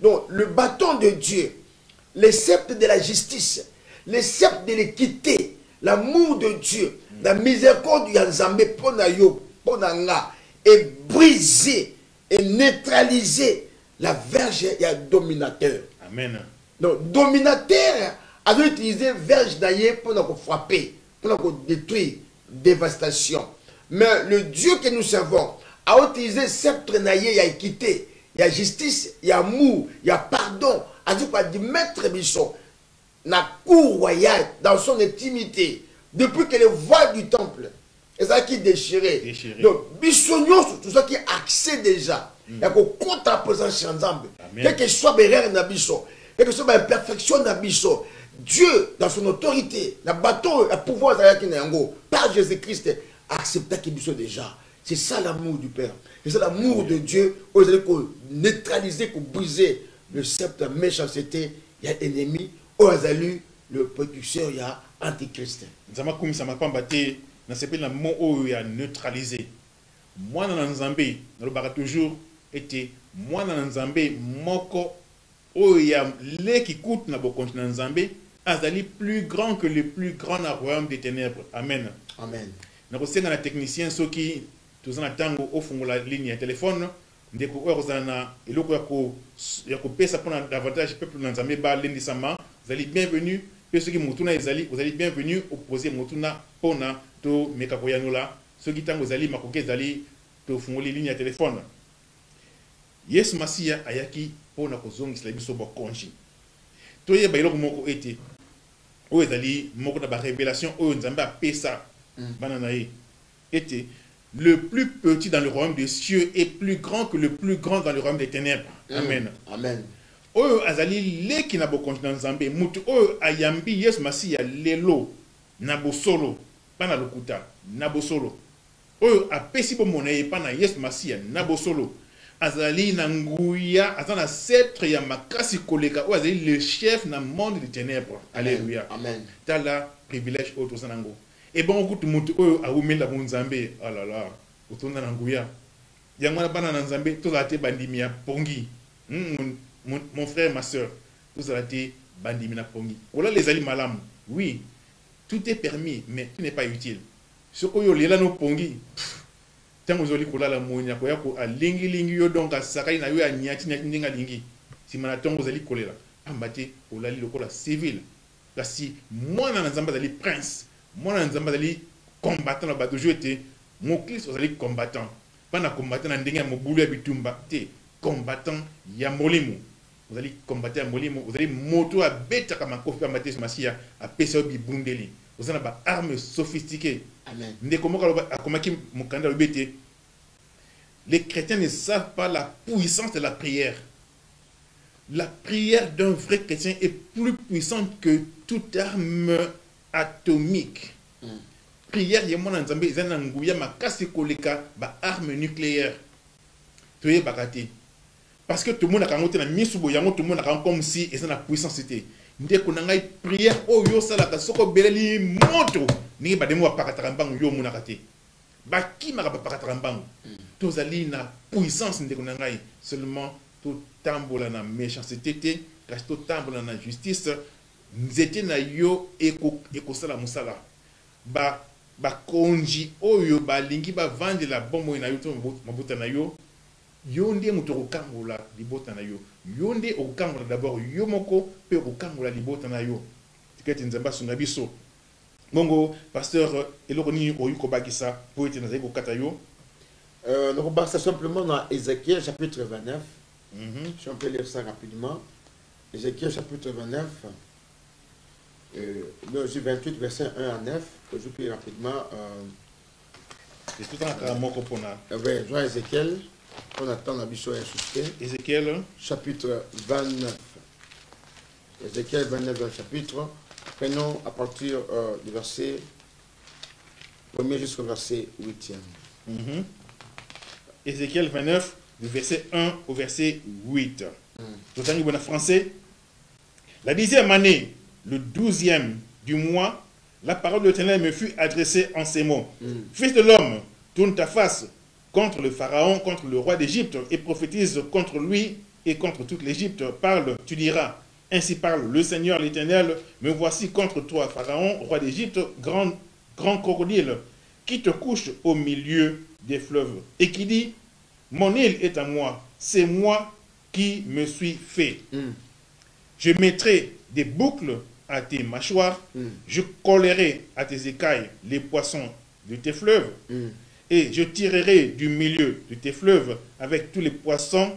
Donc le bâton de Dieu, le sceptre de la justice, le sceptre de l'équité, l'amour de Dieu, la miséricorde de Nzambe est brisé et neutralisé la verge et le dominateur. Amen. Donc dominateur a utilisé verge d'ailleurs pour nous frapper, pour détruire, dévastation. Mais le Dieu que nous servons a utilisé sceptre naïe, il y a équité, il y a justice, il y a amour, il y a pardon. A dit quoi? Du maître Bichon, la cour royale, dans son intimité, depuis que les voiles du temple, et ça qui déchiré. Donc, Bichonio, tout ça qui est axé déjà. Il y a qu'on compte à présence chez Nzambe. Quel que soit l'erreur dans Bichon, quelle que soit l'imperfection dans Bichon, Dieu, dans son autorité, le bateau, le pouvoir par Jésus-Christ, accepta qu'il soit déjà. C'est ça l'amour du Père. C'est ça l'amour de Dieu. Vous allez neutraliser, briser le sceptre méchanceté. Il y a ennemi. Vous allez le précurseur, il y a antichrist. Nzama comme ça m'a pas battu. Dans ce pays, le mot il a neutralisé. Moi, dans Nzambé, le barat toujours été moi dans Nzambé, moko il y a les qui coûtent dans le continent Nzambé. Azali plus grand que le plus grand royaume des ténèbres. Amen. Amen. Nous avons un technicien qui tous en tango au fond de la ligne de téléphone. Nous avons ça pour davantage peuple dans Nzambé ba lundi sama. Vous allez bienvenue. Ceux qui mutuna ezali, vous allez bienvenue opposer mutuna pona to mekakoyanula. Ceux qui tango ezali makoke ezali to fond de ligne de téléphone. Yes Masia ayaki pona kozongisa biso bo konji. Toye ba iloko moko ete o ezali moko na ba révélation o Nzambe a pesa banana était le plus petit dans le royaume des cieux est plus grand que le plus grand dans le royaume des ténèbres. Amen. Amen. O azali le ki na bo continent Nzambe mutu o ayambi yes Masia lelo na bo solo pana lokuta na bo solo o apesi bo monaye pana yes Masia na bo solo. Azali Nanguya, Azana sceptre ya makasi koleka, ou azali le chef na monde des ténèbres. Alléluia. Amen. Tala privilège auto sanango. Et bon, coup de mutu a oumé la Nzambe. Oh là là, auto Nanguya. Yangwana bana Nzambe, tous a été bandimia pongi. Mon frère, ma soeur, tous a été bandimia pongi. Voilà les ali malam. Oui, tout est permis, mais tout n'est pas utile. Ce qu'on y a no pongi. Tant que vous avez la monia, vous avez a lingi lingi yo donc a sakai na yo a nyati ndinga lingi. Si manaton vous allez coller là, ambate au lali lokola civil. Là si moi na Nzamba dali prince, moi na Nzamba dali combattant la bateau jeté, mon Christ vous allez combattant. Pas na combattant na ndinga mobulu ya bitumba, te combattant ya molimo. Vous allez combattre à molimo, vous allez moto à beta comme un kofi à maté masia à pesa bi bundeli. Vous avez des armes sophistiquées. Amen. Les chrétiens ne savent pas la puissance de la prière. La prière d'un vrai chrétien est plus puissante que toute arme atomique. Prière, il y a mon Nzambe, il y a un makasi koleka, ba arme nucléaire. Tu es bakati. Parce que tout le monde a rencontré la misubo, tout le monde a rencontré comme si et ça la puissance c'était. Ndé ko nanga prière o yo sala ka soko beleli moto ni ba demo pakatarambangu yo munakate ba ki maka pakatarambangu to zali na puissance ndé ko nanga seulement to tambola na méchanceté te ka to tambola na justice nzete na yo eko sala musala ba konji o yo ba lingi ba vande la bombo na yo to mabuta na yo yonde mutoko kangola libota na yo yonde okangola d'abord yo moko pe okangola libota na yo tiketi Nzamba sunga biso bongo pasteur elokoni oyuko bakisa po ete nazali kokata yo nous repassons simplement dans Ézéchiel chapitre 29. Si on peut lire ça rapidement. Ézéchiel chapitre 29 verset 28 verset 1 à 9 que je peux rapidement c'est tout un moko pona Jean Ézéchiel. On attend la bicho insisté. Ézéchiel chapitre 29. Ézéchiel 29 chapitre. Prenons à partir du verset 1er jusqu'au verset 8e. Ézéchiel 29, du verset 1 au verset 8. Tout en français. La 10e année, le 12e du mois, la parole de l'Éternel me fut adressée en ces mots. Fils de l'homme, tourne ta face contre le Pharaon, contre le roi d'Égypte, et prophétise contre lui et contre toute l'Égypte. Parle, tu diras, ainsi parle le Seigneur l'Éternel, me voici contre toi, Pharaon, roi d'Égypte, grand crocodile, qui te couche au milieu des fleuves, et qui dit, mon île est à moi, c'est moi qui me suis fait. Je mettrai des boucles à tes mâchoires, je collerai à tes écailles les poissons de tes fleuves, et je tirerai du milieu de tes fleuves avec tous les poissons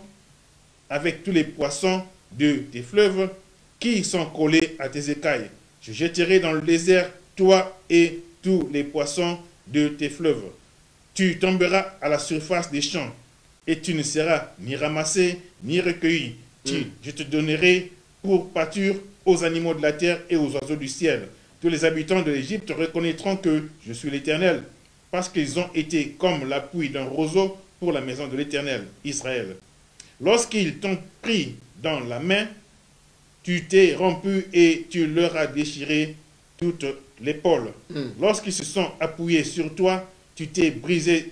de tes fleuves qui sont collés à tes écailles. Je jetterai dans le désert toi et tous les poissons de tes fleuves. Tu tomberas à la surface des champs et tu ne seras ni ramassé ni recueilli. Je te donnerai pour pâture aux animaux de la terre et aux oiseaux du ciel. Tous les habitants de l'Égypte reconnaîtront que je suis l'Éternel, parce qu'ils ont été comme l'appui d'un roseau pour la maison de l'Éternel, Israël. Lorsqu'ils t'ont pris dans la main, tu t'es rompu et tu leur as déchiré toute l'épaule. Lorsqu'ils se sont appuyés sur toi, tu t'es brisé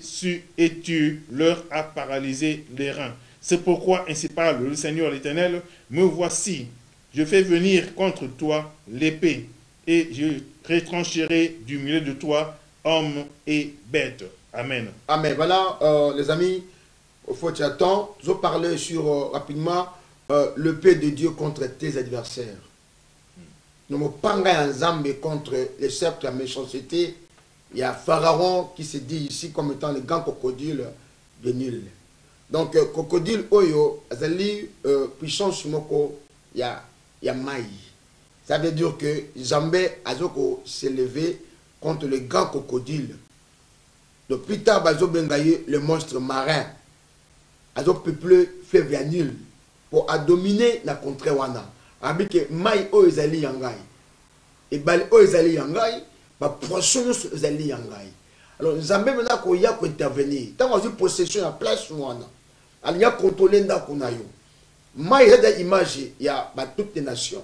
et tu leur as paralysé les reins. C'est pourquoi, ainsi parle le Seigneur l'Éternel, me voici, je fais venir contre toi l'épée, et je retrancherai du milieu de toi hommes et bêtes. Amen. Amen. Voilà, les amis, il faut que tu attends. Je vais parler sur, rapidement, l'épée de Dieu contre tes adversaires. Nous me parlons ensemble contre les cercles de la méchanceté. Il y a Pharaon qui se dit ici comme étant le grand crocodile de Nil. Donc, crocodile oyo, azali puissance moko, il y a maï. Ça veut dire que Zambé azoko s'est levé contre le grand crocodile. Donc, plus tard, bazo bengaye le monstre marin. Azo peuplé fleuve ya Nil pour dominer la contrée wana. Avec que maï o ezali yangai. Et bali o ezali yangai, ba poisson ezali yangai. Alors, Zambé maintenant qu'on y a intervenir. Tant qu'on a possession à place wana. Il y a contrôlé ndakunayo. Maï a des images, il y a toutes les nations.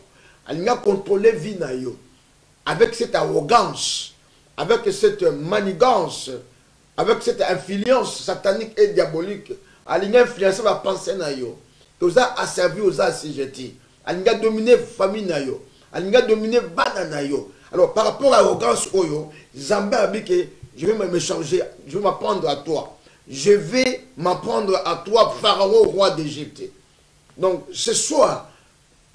Il y a contrôlé vie nayo. Avec cette arrogance, avec cette manigance, avec cette influence satanique et diabolique, il y a influencé la pensée nayo. Ils ont asservi aux assujettis. Il y a dominé la famille nayo. Il y a dominé bana nayo. Alors par rapport à l'arrogance oyo, Zambé a dit que je vais me changer, je vais m'apprendre à toi. Je vais m'apprendre à toi, Pharaon, roi d'Égypte. Donc, ce soir,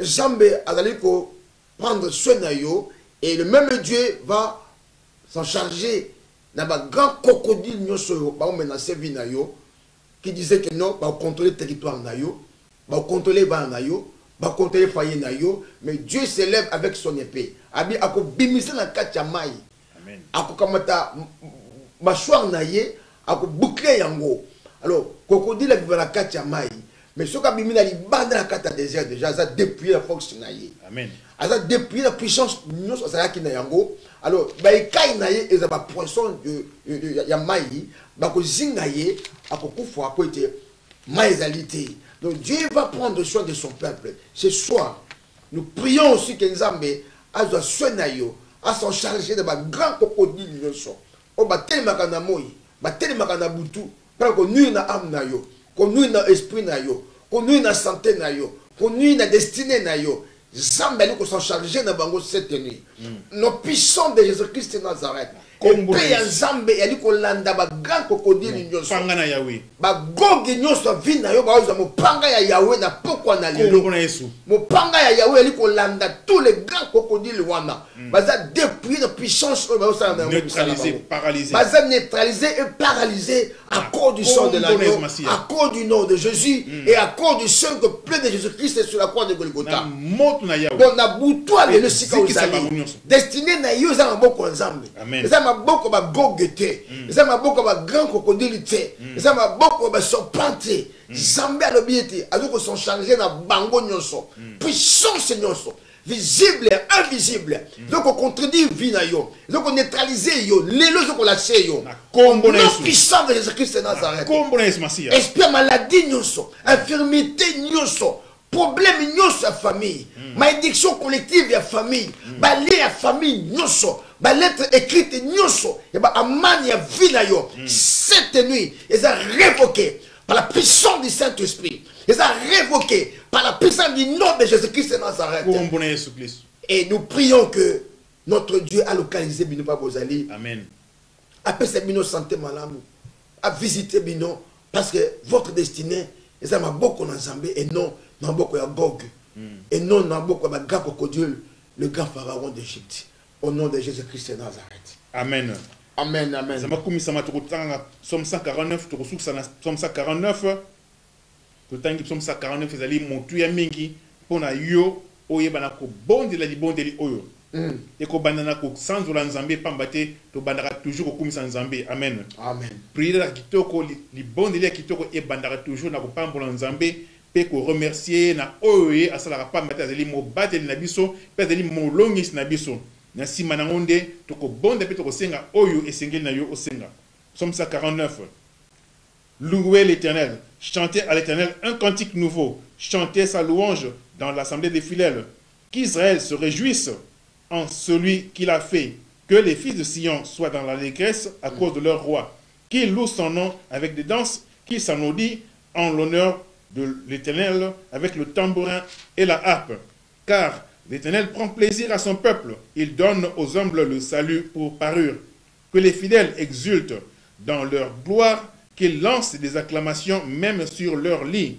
Zambé a dit qu'on prendre soin nayo et le même Dieu va s'en charger dans un grand crocodile qui disait que non, va contrôler le territoire nayo, va contrôler le nayo, va contrôler le foyer nayo, mais Dieu s'élève avec son épée. Abi ako bimisa na kachamai. Amen. Ako kamata mâchoire naye. Boucler yango. Alors, crocodile a la kachamai. Mais ce qu'a bimina li bande la kata désert déjà, ça a dépouillé la force naye. Amen. Ça a dépouillé la puissance nous ça qui na yango. Alors, ba ikai naye et ça ba poisson de ya mai, ba ko zingaye, akokufa ko été maïsalité. Donc Dieu va prendre soin de son peuple. Ce soir, nous prions aussi que Nzambe a soin nayo, à s'en charger de ba grand crocodile noso. O ba tellement kana moi. Batelemaka na butu para ko nuit na âme na yo, ko nuit na esprit na yo, ko nuit na santé na yo, ko nuit na destinée na yo. Zambé ko s'en charger na bango cette nuit. Nos puissants de Jésus-Christ de Nazareth. Et puis Zambé yali ko landa ba grand crocodile nyoso. Panga na Yahweh. Ba gogi nyoso vina yo ba oza mo panga ya Yahweh na pokwa na lelo. Mo panga ya Yahweh yali ko landa tous les grands crocodiles wana. Baza dépouiller de puissance neutralisé, paralysé. Baza neutralisé et paralysé à cause du sang de l'agneau, à cause du nom de Jésus et à cause du sang que plein de Jésus-Christ sur la croix de Golgotha. Donc na boutoua le sika ozali. Destiné na yo za maboko nzambe. Eza maboko ba gogete. Eza maboko ba grand crocodile te. Eza maboko ba serpente. Zambé alobiete azoko s'en charger na bango nyonso. Puissance nyonso. Visible et invisible. Donc on contredit vie na yo. Donc on neutralise yo. Lelo zoko lâcher yo. Non puissant de Jésus-Christ de Nazareth. Esprit maladie nyonso. Infirmité nyonso. Problème nyonso à famille. Malédiction collective à famille. Balé à famille nyonso. Ba lettre écrite nyonso. Et ba amani à vie na yo. Cette nuit, ils ont révoqué par la puissance du Saint-Esprit. Ils ont révoqué par la puissance du nom de Jésus-Christ de Nazareth. Et nous prions que notre Dieu a localisé Bino Babozali. Amen. Après cette Bino santé malamou. A visité Bino. Parce que votre destinée, ils ont beaucoup en Zambé et non dans beaucoup à Gog. Et non dans beaucoup à Gap crocodile. le grand pharaon d'Égypte. Au nom de Jésus-Christ de Nazareth. Amen. Amen, amen. Somme 149, Somme 149, Somme 149, ezali motu ya mingi, pona yo, oye banako bondeli oyo. Et ko bandana ko sanzola nzambe pambate, to bandara toujours ko kumisa nzambe. Amen. Amen. Prier la kitoko, li bondeli ya kitoko, e bandara toujours na ko pambola nzambe, pe ko remercier na oye, asala pambate, azali mo bateli na biso, pe azali mo longis na biso. Na sima na ngonde toko bonde pe toko senga oyo esengeli na yo osenga. Somme 149. Louez l'Éternel, chantez à l'Éternel un cantique nouveau, chantez sa louange dans l'assemblée des fidèles. Qu'Israël se réjouisse en celui qu'il a fait, que les fils de Sion soient dans l'allégresse à cause de leur roi, qu'ils louent son nom avec des danses, qu'ils s'applaudissent en l'honneur de l'Éternel avec le tambourin et la harpe. Car l'Éternel prend plaisir à son peuple. Il donne aux humbles le salut pour parure. Que les fidèles exultent dans leur gloire, qu'ils lancent des acclamations même sur leur lit.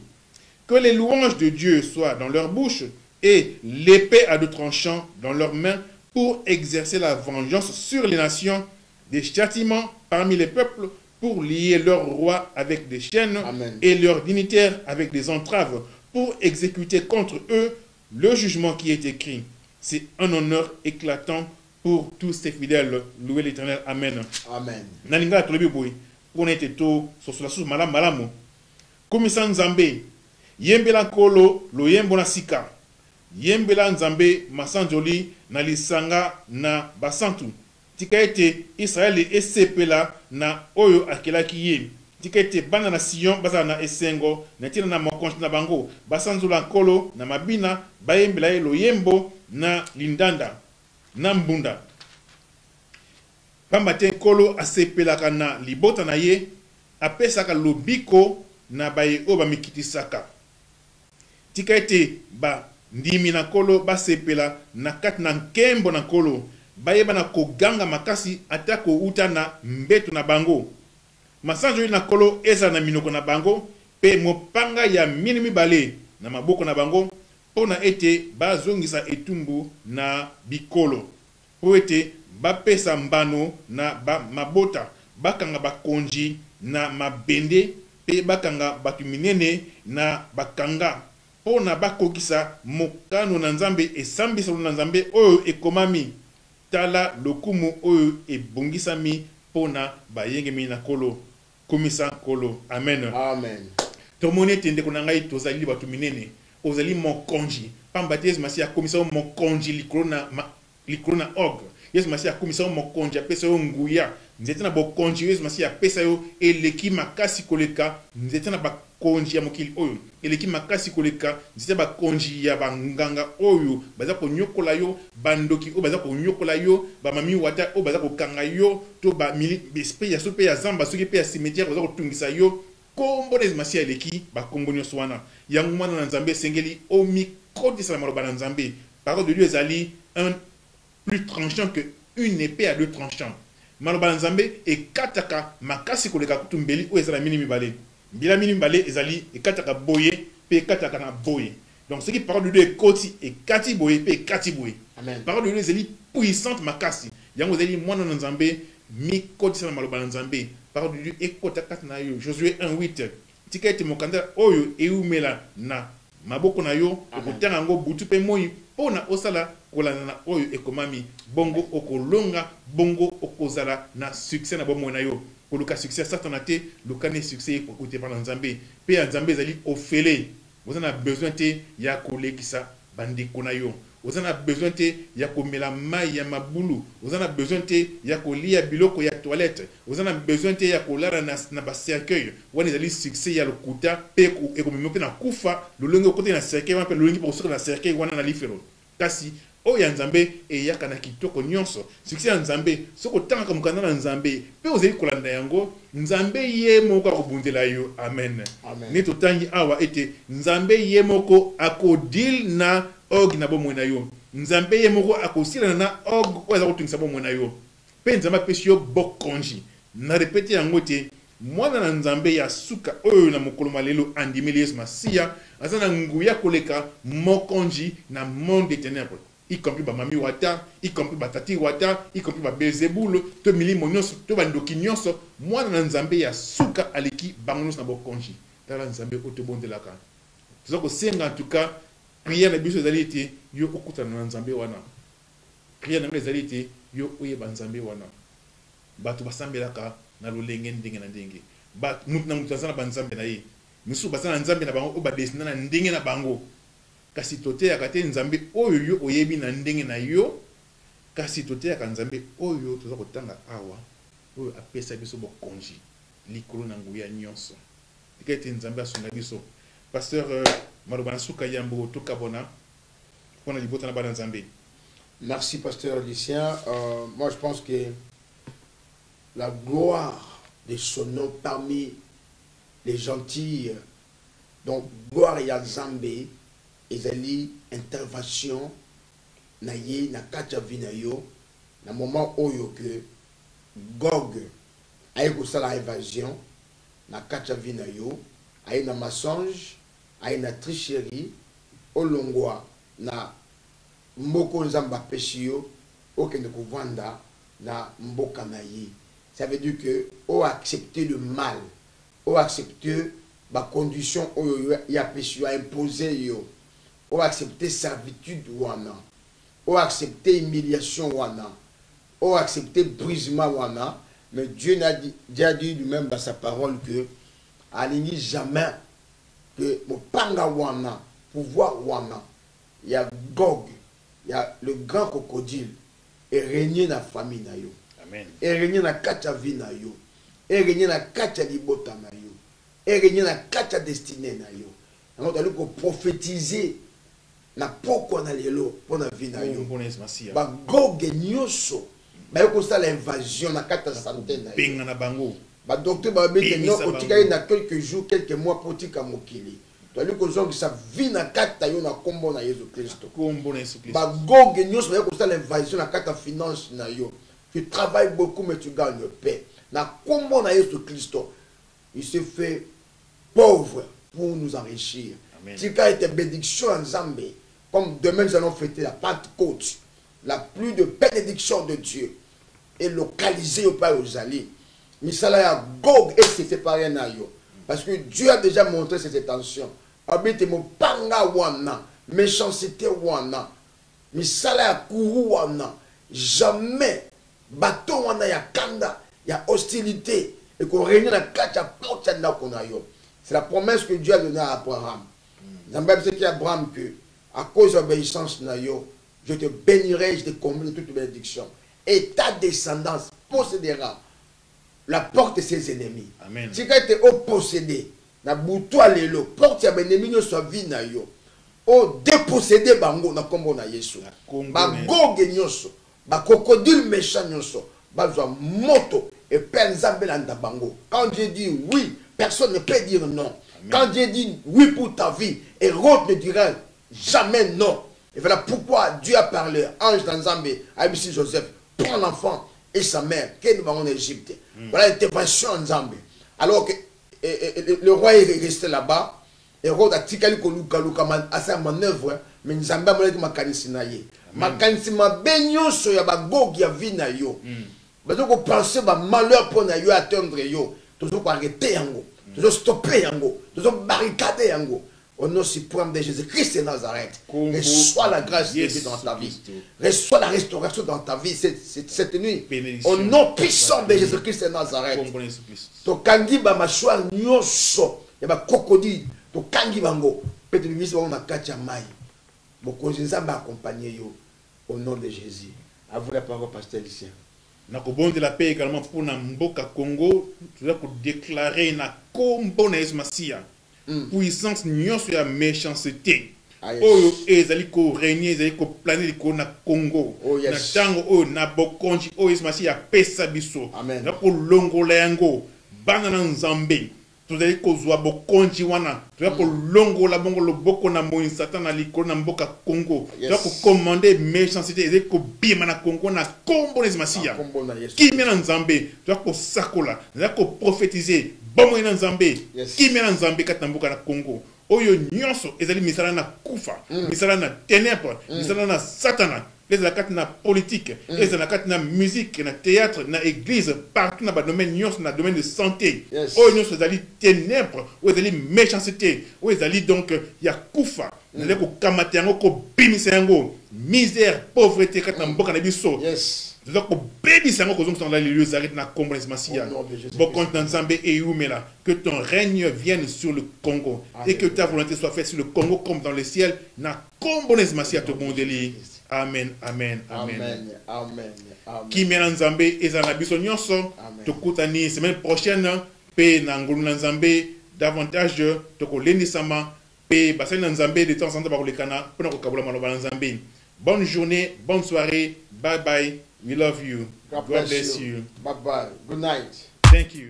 Que les louanges de Dieu soient dans leur bouche et l'épée à deux tranchants dans leurs mains pour exercer la vengeance sur les nations, des châtiments parmi les peuples pour lier leurs rois avec des chaînes. Amen. Et leurs dignitaires avec des entraves pour exécuter contre eux le jugement qui est écrit. C'est un honneur éclatant pour tous ces fidèles. Louez l'Éternel. Amen. Amen. Nalinga tolobi boy. Pour n'être tout sur la source malam malamu. Komisa nzambe. Yembela kolo lo yembona sika. Yembela nzambe masanjoli na lisanga na basantu. Tika ete Israël esepela na oyo akelaki ye. Tika ete bana na Sion baza na esengo na tina na mokonzi na bango basanzula nkolo na mabina bayembela ye loyembo na lindanda na mbunda. Pamba te nkolo asepelaka na libota na ye apesaka lobiko na baye oyo bamikitisaka. Tika ete ba ndimi na nkolo basepela na kati na nkembo na nkolo bayeba na koganga makasi ata kouta na mbeto na bango. Masanjo na kolo eza na minoko na bango pe mopanga ya minimi bale na maboko na bango pona ete bazongisa etumbu na bikolo po ete bapesa mbano na mabota bakanga bakonji na mabende pe bakanga batu minene na bakanga pona bakokisa mokano na nzambe esambisa na nzambe oyo ekomami tala lokumu oyo ebongisami pona bayengemi na kolo. Komisa kolo. Amen. Amen. Tomone tende konangai tozali batu minene. Ozali mokonji. Pamba Yesu Masiya komisa mokonji likrona og. Yesu Masiya komisa mokonji apesa yo nguya. Nzete na bokonji Yesu Masiya apesa yo eleki makasi koleka. Nzete na bakonji ya mokili oyo. Eleki makasi koleka. Nzete bakonji ya banganga oyo. Baza konyokola yo bandoki oyo baza konyokola yo bamami wata oyo baza kokanga yo to ba esprit ya sope ya zamba soki pe ya cimetière baza kotungisa yo kombo na Yesu Masiya eleki bakombo nyonso wana. Yango mwana na Nzambe esengeli omikodisa na maloba na Nzambe. Parole de Dieu ezali un plus tranchant que une épée à deux tranchants. Maloba na Nzambe ekataka makasi koleka kutumbeli oyo ezala minimi bale. Bila minimi bale ezali ekataka boye pe ekataka na boye. Donc ce qui parle de Dieu est koti et kati boye pe kati boye. Amen. Parole de Dieu ezali puissante makasi. Yango ezali mwana na Nzambe mi koti sana maloba na Nzambe. Parole de Dieu ekota kati na yo. Josué 1:8. Tika ete mokanda oyo eumela na maboko na yo okotanga ngo butu pe moi pona osala kolana na oyo ekomami bongo okolonga bongo okozala na succès na bomo na yo. Koluka succès satana te lokane succès kote par Nzambe. Pe ya Nzambe ezali ofele. Vous en avez besoin de ya kolekisa bandeko na yo. Vous en avez besoin de ya komela mai ya mabulu. Vous en avez besoin de ya kolia biloko ya toilette. Vous en avez besoin de ya kolala na ba cercueil. Wani ezali succès ya lokuta pe ko ekomimo pe na kufa lolongo kote na cercueil wana pe lolongi pour sur na cercueil wana na lifero. Kasi oya Nzambe eyaka na kitoko nyonso. Succès ya Nzambe soko tanga mukanda na Nzambe pe ozeli kolanda yango Nzambe ye moko akobundela yo. Amen. Amen. Ni totangi awa ete Nzambe ye moko akodil na og na bomo na yo. Nzambe ye moko akosila na og ko za kotungisa bomo na yo. Pe Nzambe apesi yo bokonji. Na repete yango te mwana na Nzambe ya suka oyo na mokolo malelo andimeli Yesu Masiya azana nguya koleka mokonji na monde des ténèbres. y compris ba mami wata, y compris ba tati wata, y compris ba Belzebul, to milimo nyonso, to bandoki nyonso, mwana na nzambe ya suka aleki bango nyonso na bokonji. Tala nzambe oto bondelaka. Tozako senga en tout cas prière na biso ezali ete yo okutana na nzambe wana. Prière na ezali ete yo oyeba nzambe wana. Bato basambelaka na lolenge ndenge na ndenge. Ba mutu na mutu azana ba nzambe na ye. Misu basana nzambe na bango o ba destina na ndenge na bango. Kasi tote ya kate nzambe oyo yo oyebi na ndenge na yo. Kasi tote ya nzambe oyo toza kotanga awa. Oyo apesa biso bokonji. Likolo na nguya nyonso. Ikete nzambe asunga biso. Pasteur Malobana Souka Yambo Tokabona. On a libota na ba nzambe. Merci Pasteur Lucien. Moi je pense que la gloire de son nom parmi les gentils, donc gloire ya Nzambe, ezali intervention na ye na kacha vina yo na moment oyo que Gog aye kosala évasion na kacha vina yo aye na mensonge aye na tricherie olongwa na mboko nzamba peshi yo okende kovanda na mboka na ye. Ça veut dire que on accepter le mal, on accepter la condition où il y a péché à imposer yo, on accepter servitude wana, on accepter humiliation wana, on accepter brisement wana. Mais Dieu n'a déjà dit lui-même dans sa parole que aligné jamais que mon panga wana, pouvoir wana, il y a Gog, il y a le grand crocodile et régner dans la famille na yo. Amen. Et régner na kacha vie na yo. Et régner na kacha libota na yo. Et régner na kacha destinée na yo. Alors tu dois prophétiser na poko na lelo pour na vie na yo. Ba Gog nyoso. Ba yo kosa l'invasion na kacha santé na yo. Benga na bango. Ba docteur ba bete non otika na quelques jours, quelques mois pour tika mokili. Tu dois que ça vie na kacha yo na kombo na Jésus Christ. Kombo na Jésus Christ. Ba Gog nyoso ba yo kosa l'invasion na kacha finance na yo. Tu travailles beaucoup, mais tu gagnes paix. Na combo na Jésus Christ, il se fait pauvre pour nous enrichir. Tu as été bénédiction en Zambie. Comme demain, nous allons fêter la Pentecôte, la pluie de bénédiction de Dieu. Et localisée au Père aux alliés. Misala ya Gog et se séparer na yo. Parce que Dieu a déjà montré ses intentions. Habite mo panga wana, méchanceté wana. Misala ya kuru wana. Jamais. Bateau wana ya kanda, ya hostilité et qu'on réunit la kacha porte na konayo. C'est la promesse que Dieu a donnée à Abraham. Zambab c'est qui Abraham que à cause de l'obéissance na yo, je te bénirai, je te comblerai de toute bénédiction et ta descendance possédera la porte de ses ennemis. Amen. Si tu as été possédé, na boutoua lelo, porte ya ennemi no soit vie na yo. O dépossédé bango na kombo na Yesu. Ba Gog nyoso. Ba crocodile méchant nyonso, ba zwa moto et penzambe landa bango. Quand Dieu dit oui, personne ne peut dire non. Amen. Quand Dieu dit oui pour ta vie, et l'autre ne dira jamais non. Et voilà pourquoi Dieu a parlé, ange d'Anzambe, à Abissi Joseph, prends l'enfant et sa mère, qui est en Égypte. Voilà l'intervention en Zambie. Alors que le roi est resté là-bas, et Rod a tikali koluka à sa manœuvre, mais Nzambe a montré que ma kanisinaye. Makanisi mabenyoso ya bagogi ya vie na yo. Bazo ko penser ba malheur pour na yo atteindre yo. Tozo ko arrêter yango. Tozo stopper yango. Tozo barricader yango. Au nom suprême de Jésus-Christ de Nazareth. Reçois la grâce de Dieu dans ta vie. Reçois la restauration dans ta vie cette nuit. Au nom puissant de Jésus-Christ de Nazareth. To kangi ba machwa nyoso ya ba crocodile. To kangi bango. Peut-être lui on a kacha mai. Beaucoup Nzambe accompagner yo au nom de Jésus. À vous la parole, pasteur Lucien. Na ko de la paix également pour na mboka Congo, tu dois déclarer na kombo na Yesu Masia. Puissance nyonso ya méchanceté. Oyo ezali ko régner, ezali ko planer ko na Congo. Na tango oyo na bokonji oyo Yesu Masia pesa biso. Na ko longola yango bana na Nzambe. Tozali kozwa bokonji wana toza kolongola bongo loboko na moyi satan na likolo na mboka Congo toza kokomande méchanceté ezali kobima na Congo na kombo na Masiya kimia na Nzambe toza kosakola toza koprophétiser bomoi na Nzambe kimia na Nzambe kati na mboka na Congo oyo nyonso ezali misala na kufa misala na ténèbre misala na satana ezala kati na politique ezala kati na musique na théâtre na église partout na domaine nyonso na domaine de santé oyo nyonso ezali ténèbre oyo ezali méchanceté oyo ezali donc ya kufa nazali kokamata yango kobimisa yango misère pauvreté kati na mboka na biso donc bénisse encore dans les lieux arrête na Congo Masia. Que ton règne vienne sur le Congo et que ta volonté soit faite sur le Congo comme dans le ciel. Na Congo Masia to bon deli. Amen, amen, amen. Amen. Qui mène Nzambé et Zanabiso nyonso. To kutani semaine prochaine pe na ngulu Nzambé davantage to ko lendi sama pe basali Nzambé de temps en temps ba ko lekana pona ko kabula maloba Nzambé. Bonne journée, bonne soirée. Bye bye. We love you. God bless you. Bye-bye. Good night. Thank you.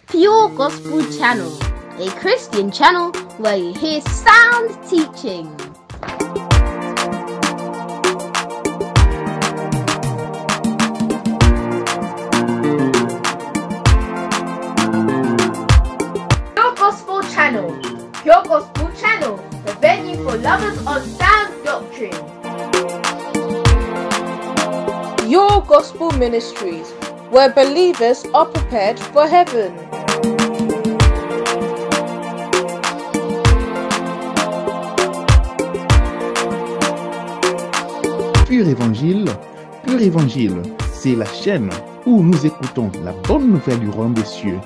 Pure Gospel Channel, a Christian channel where you hear sound teaching. Pure Gospel Channel. Pure Gospel Channel, the venue for lovers of sound doctrine. Your Gospel Ministries, where believers are prepared for heaven. Pur Évangile, c'est la chaîne où nous écoutons la bonne nouvelle du royaume des cieux.